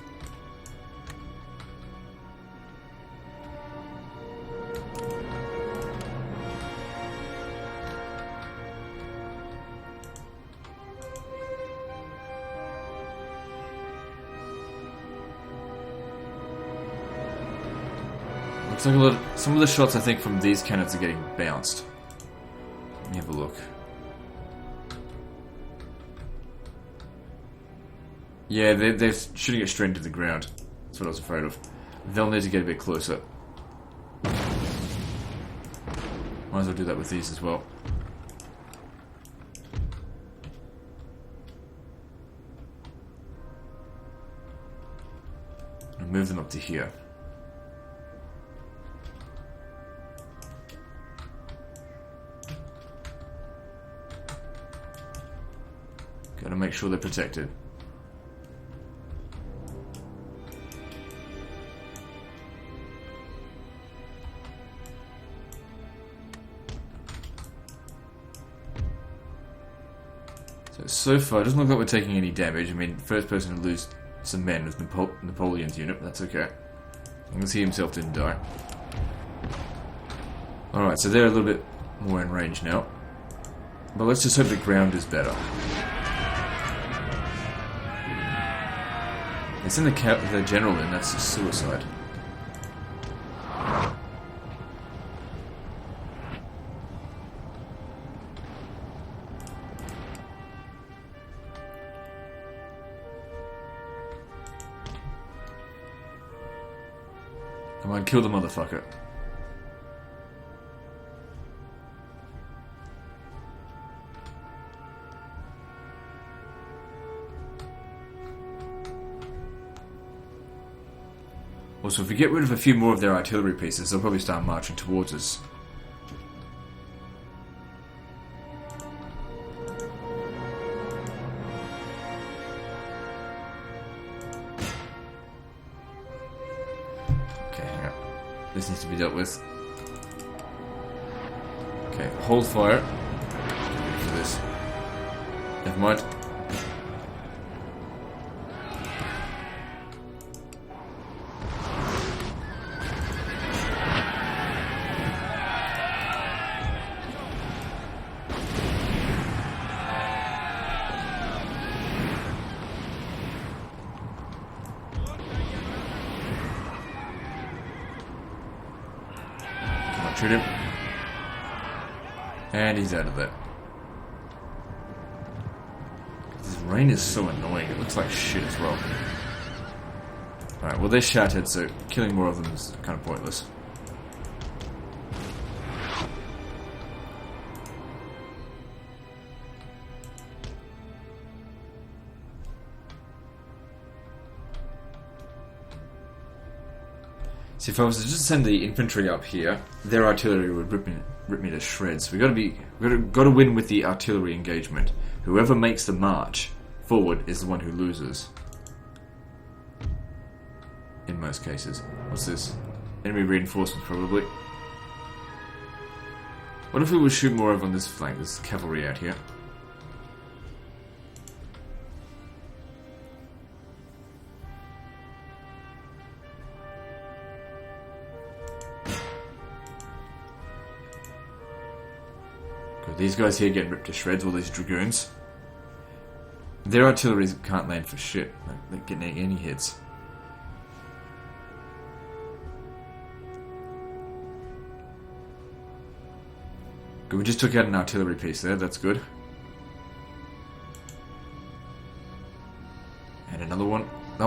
Looks like some of the shots I think from these cannons are getting bounced. Let me have a look. Yeah, they're shooting it straight into the ground. That's what I was afraid of. They'll need to get a bit closer. Might as well do that with these as well. I'll move them up to here. Gotta make sure they're protected. So far, it doesn't look like we're taking any damage. I mean, first person to lose some men was Napoleon's unit, but that's okay. As long as he himself didn't die. Alright, so they're a little bit more in range now. But let's just hope the ground is better. It's in the general then, that's a suicide. Come on, kill the motherfucker. Also, if we get rid of a few more of their artillery pieces, they'll probably start marching towards us. Okay, hang on. This needs to be dealt with. Okay, hold fire. For this. Never mind. Shoot him. And he's out of there. This rain is so annoying. It looks like shit as well. Alright, well they're shattered, so killing more of them is kind of pointless. See, if I was to just send the infantry up here, their artillery would rip me to shreds. We got to win with the artillery engagement. Whoever makes the march forward is the one who loses. In most cases. What's this? Enemy reinforcements, probably. What if we would shoot more of on this flank? There's cavalry out here. These guys here getting ripped to shreds, all these dragoons. Their artillery can't land for shit. They're getting any hits. Good, we just took out an artillery piece there, that's good.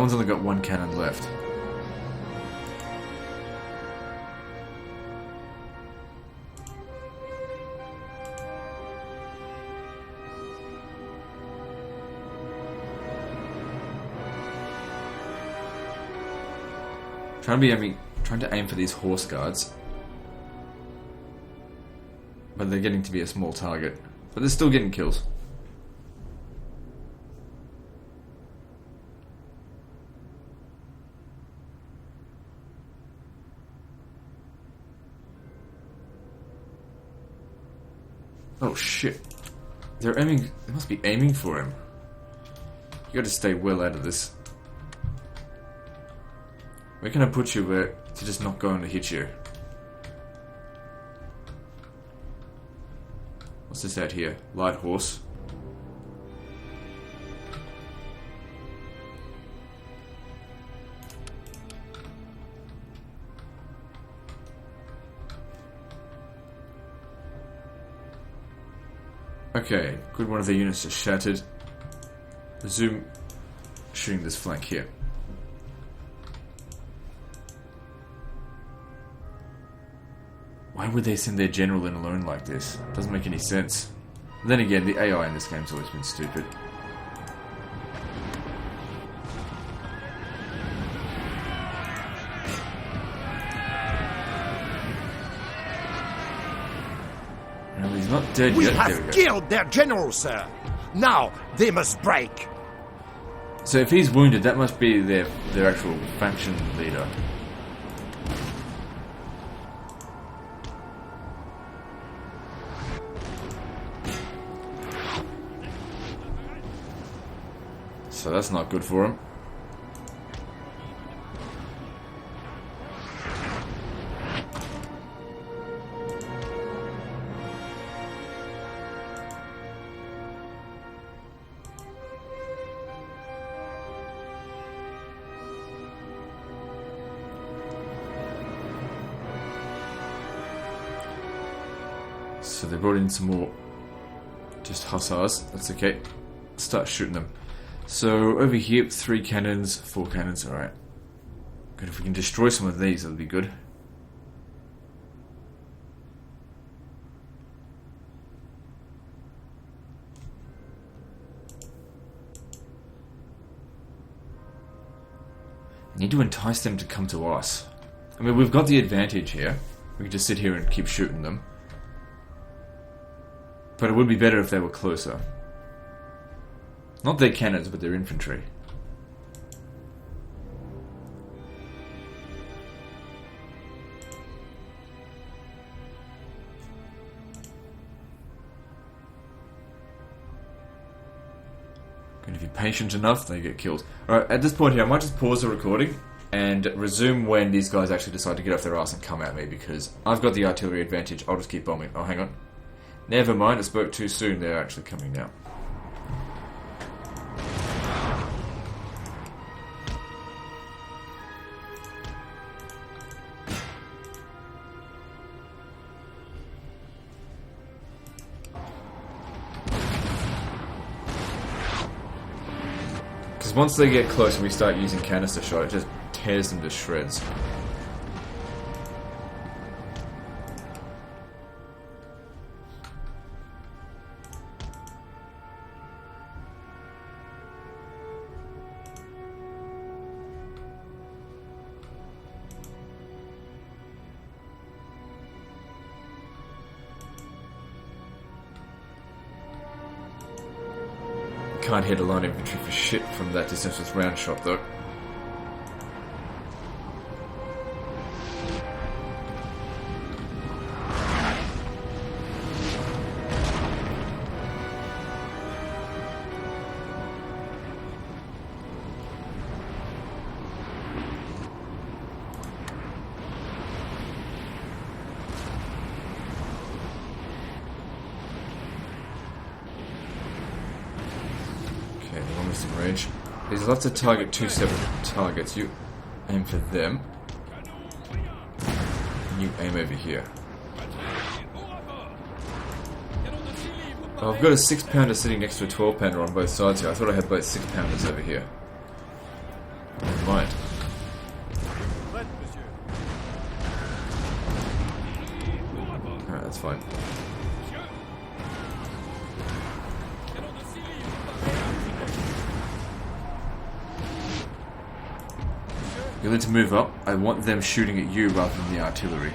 one's only got one cannon left. Trying to aim for these horse guards. But they're getting to be a small target. But they're still getting kills. Oh shit. They're aiming. They must be aiming for him. You gotta stay well out of this. Where can I put you where to just not going to hit you? What's this out here? Light horse. Okay, good, one of the units is shattered. Resume shooting this flank here. Why would they send their general in alone like this? Doesn't make any sense. Then again, the AI in this game's always been stupid. No, he's not dead We yet. have There we go. killed their general, sir. Now they must break. So if he's wounded, that must be their actual faction leader. So that's not good for him. So they brought in some more just hussars. That's okay. Start shooting them. So over here, 3 cannons, 4 cannons, alright. Good, if we can destroy some of these, that'll be good. Need to entice them to come to us. I mean, we've got the advantage here. We can just sit here and keep shooting them. But it would be better if they were closer. Not their cannons, but their infantry. And if you're patient enough, they get killed. Alright, at this point here, I might just pause the recording and resume when these guys actually decide to get off their ass and come at me, because I've got the artillery advantage. I'll just keep bombing. Oh, hang on. Never mind, I spoke too soon. They're actually coming now. Because once they get close and we start using canister shot, it just tears them to shreds. Can't hit a line infantry for shit from that distance with round shot though. In range. There's lots of target 2 separate targets. You aim for them. And you aim over here. Oh, I've got a 6-pounder sitting next to a 12-pounder on both sides here. I thought I had both 6-pounders over here. fine. You'll need to move up. I want them shooting at you rather than the artillery.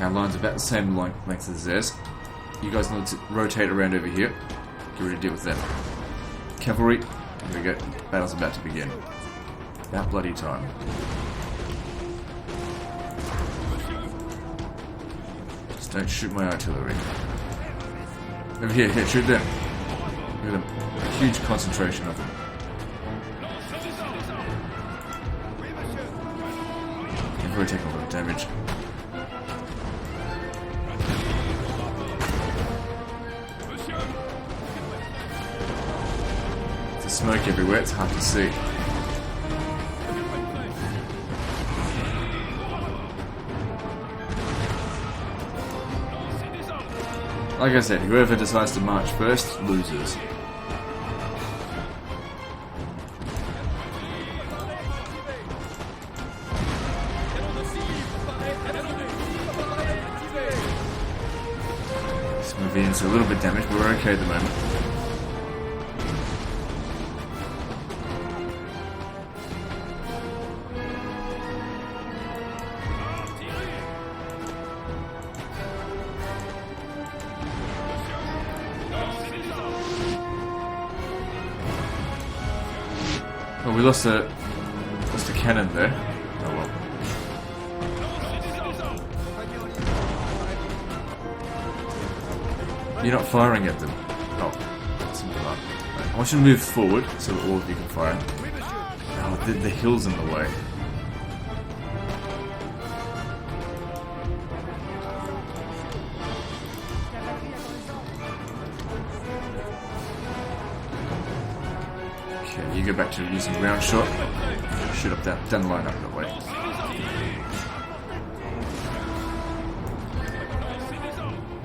Our line's about the same length as theirs. You guys need to rotate around over here. Get ready to deal with them. Cavalry, here we go. Battle's about to begin. About bloody time. Just don't shoot my artillery. Over here, here, shoot them. Look at them. A huge concentration of them. Cavalry taking a lot of damage. Smoke everywhere, it's hard to see. Like I said, whoever decides to march first loses. This moving a little bit damaged, but we're okay at the moment. Oh, we lost a cannon there. Oh well. You're not firing at them. Oh, simple enough. Right. I want you to move forward so that all of you can fire. Oh, the hill's in the way. Okay, you go back to using round shot. Shoot up down the line up that way.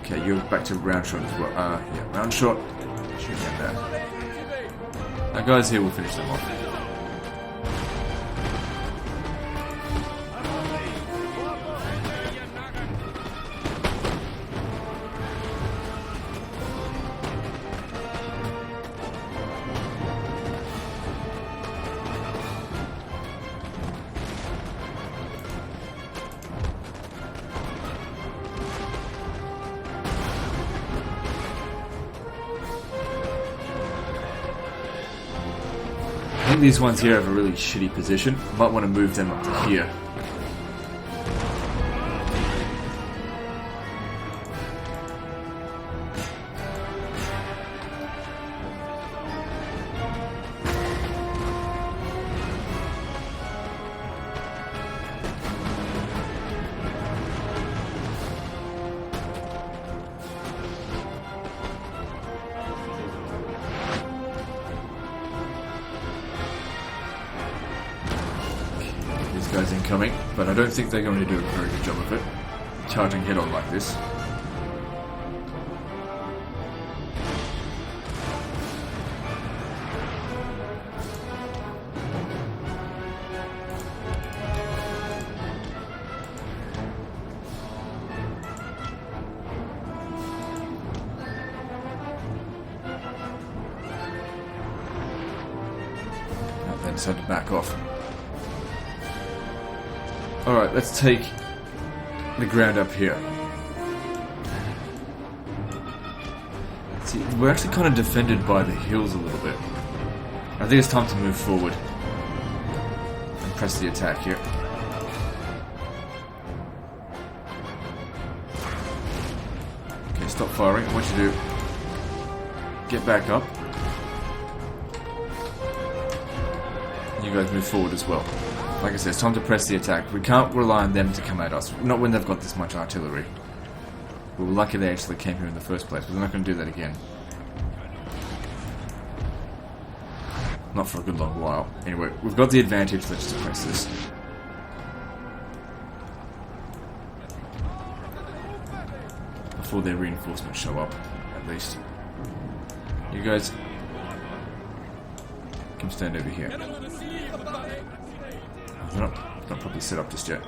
Okay, you're back to round shot as well. Yeah, round shot. Shoot down there. Now guys here will finish them off. I think these ones here have a really shitty position. Might want to move them up to here. Guys incoming, but I don't think they're going to do a very good job of it. Charging head on like this. And then decide to back off. Alright, let's take the ground up here. See, we're actually kind of defended by the hills a little bit. I think it's time to move forward and press the attack here. Okay, stop firing. I want you to get back up. You guys move forward as well. Like I said, it's time to press the attack. We can't rely on them to come at us. Not when they've got this much artillery. We were lucky they actually came here in the first place, but they're not going to do that again. Not for a good long while. Anyway, we've got the advantage. Let's just press this. Before their reinforcements show up, at least. You guys can stand over here. They're not properly set up just yet.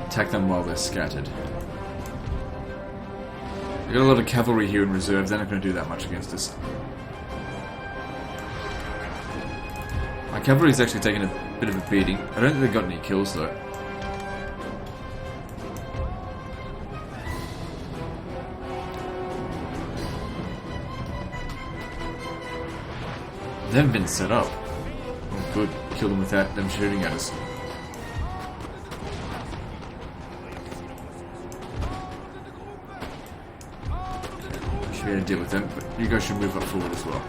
Attack them while they're scattered. We've got a lot of cavalry here in reserve, they're not going to do that much against us. My cavalry's actually taken a bit of a beating. I don't think they've got any kills though. They haven't been set up. Oh good, kill them without them shooting at us. Should be able to deal with them, but you guys should move up forward as well.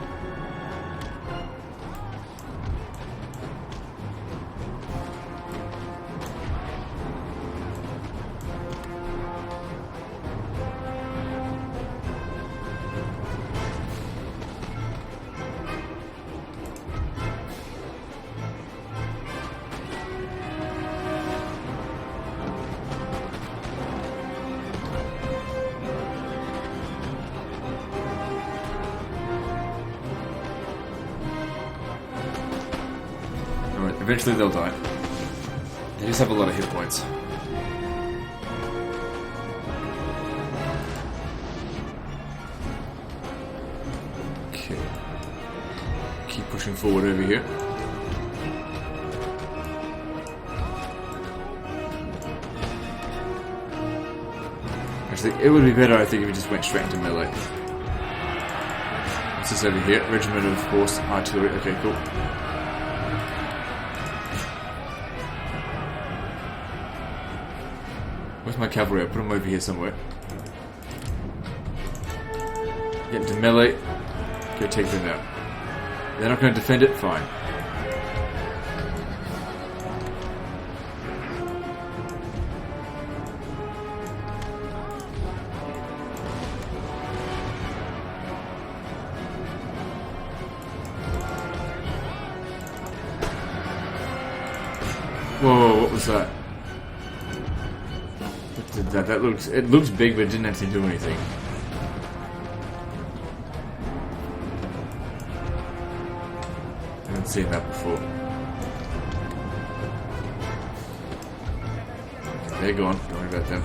Eventually they'll die. They just have a lot of hit points. Okay. Keep pushing forward over here. Actually, it would be better, I think, if we just went straight into melee. What's this over here? Regiment of Horse Artillery. Okay, cool. Where's my cavalry? I'll put them over here somewhere. Get into melee. Go take them out. They're not going to defend it? Fine. Whoa, what was that? That looks big, but it didn't actually do anything. I haven't seen that before. Okay, they're gone. Don't worry about them.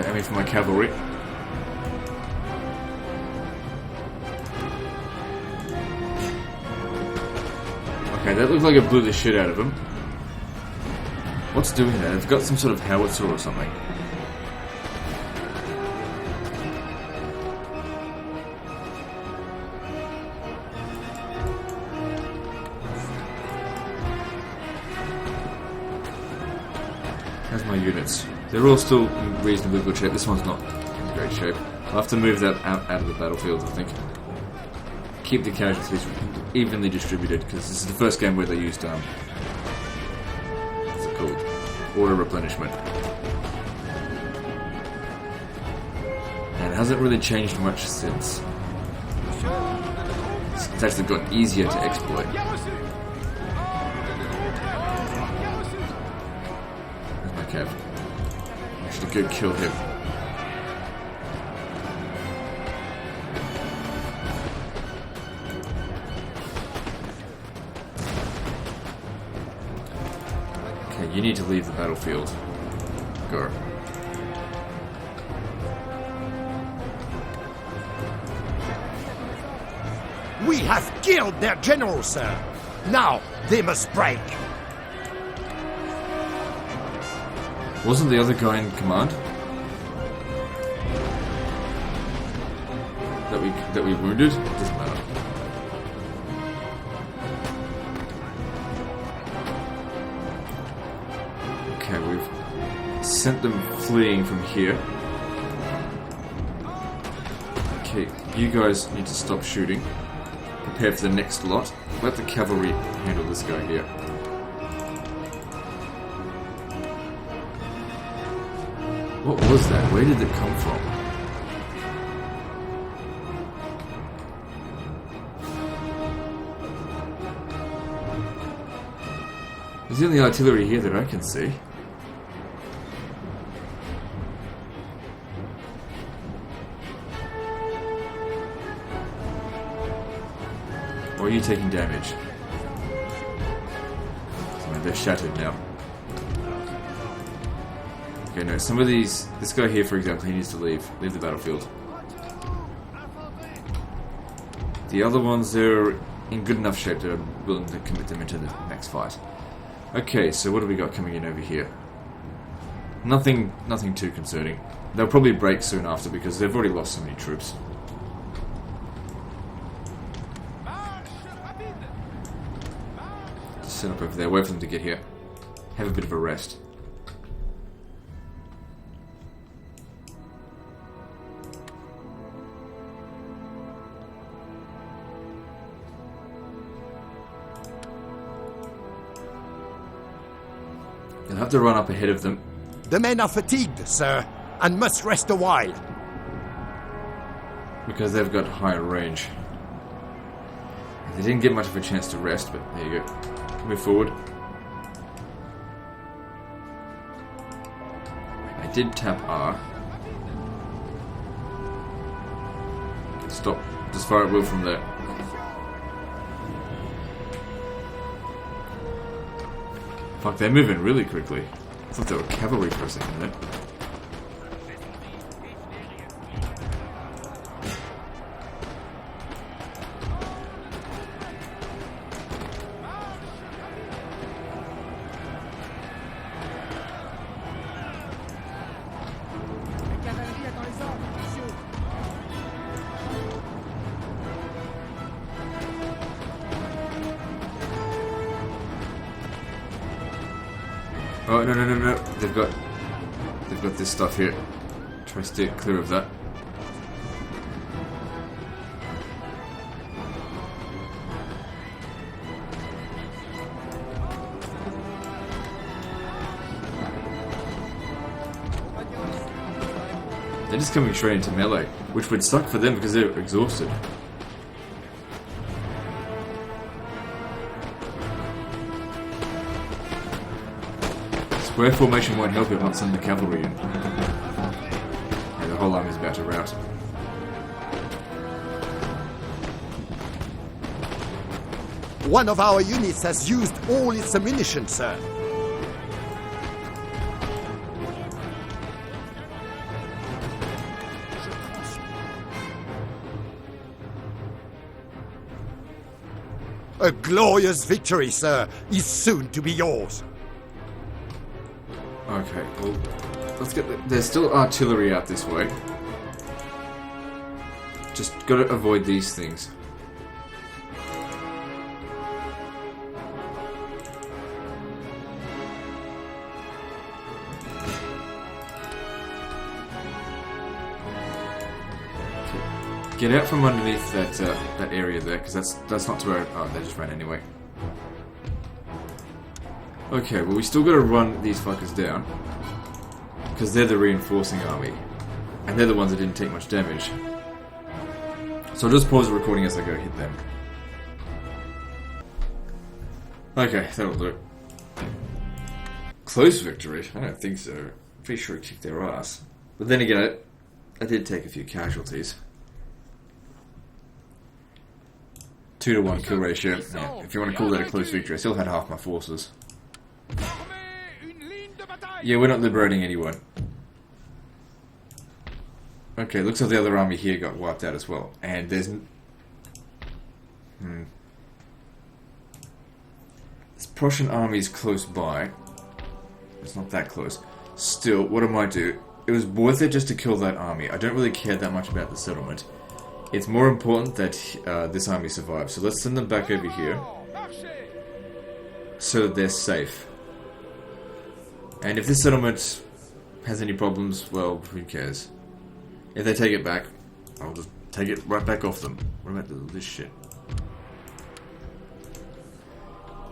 I mean, for my cavalry. Okay, that looks like it blew the shit out of them. What's doing that? They've got some sort of howitzer or something. How's my units? They're all still in reasonably good shape. This one's not in great shape. I'll have to move that out of the battlefield, I think. Keep the casualties evenly distributed, because this is the first game where they used, what's it called? Auto replenishment. And it hasn't really changed much since. It's actually gotten easier to exploit. Where's my cav? Go kill him. Okay, you need to leave the battlefield. Go. We have killed their general, sir. Now they must break. Wasn't the other guy in command? That we wounded? It doesn't matter. Okay, sent them fleeing from here. Okay, you guys need to stop shooting. Prepare for the next lot. Let the cavalry handle this guy here. What was that? Where did it come from? Is the only artillery here that I can see? Or are you taking damage? They're shattered now. Okay, no, some of these... This guy here, for example, he needs to leave. Leave the battlefield. The other ones, they're in good enough shape that I'm willing to commit them into the next fight. Okay, so what do we got coming in over here? Nothing too concerning. They'll probably break soon after because they've already lost so many troops. Just set up over there, wait for them to get here. Have a bit of a rest. You'll have to run up ahead of them. The men are fatigued, sir, and must rest a while. Because they've got higher range. They didn't get much of a chance to rest, but there you go. Move forward. I did tap R. Stop. Just fire at will from there. Fuck, they're moving really quickly. I thought they were cavalry for a second there. Oh, no. They've got this stuff here. Try to stay clear of that. They're just coming straight into melee, which would suck for them because they're exhausted. Square formation won't help if not send the cavalry in. Yeah, the whole army's about to rout. One of our units has used all its ammunition, sir. A glorious victory, sir, is soon to be yours. Okay, well, let's get there's still artillery out this way. Just gotta avoid these things. Okay. Get out from underneath that area there, because that's not to where... Oh, they just ran anyway. Okay, well we still gotta run these fuckers down. Because they're the reinforcing army. And they're the ones that didn't take much damage. So I'll just pause the recording as I go hit them. Okay, that'll do. Close victory? I don't think so. I'm pretty sure it kicked their ass. But then again, I did take a few casualties. 2-to-1 kill ratio. Yeah, if you want to call that a close victory, I still had half my forces. Yeah, we're not liberating anyone. Okay, looks like the other army here got wiped out as well. And there's... This Prussian army is close by. It's not that close. Still, what I might do... It was worth it just to kill that army. I don't really care that much about the settlement. It's more important that this army survives. So let's send them back over here. So that they're safe. And if this settlement has any problems, well, who cares? If they take it back, I'll just take it right back off them. What about this shit?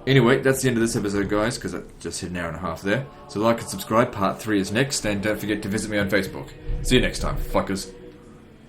Anyway, that's the end of this episode, guys, because I just hit an hour and a half there. So like and subscribe, part 3 is next, and don't forget to visit me on Facebook. See you next time, fuckers.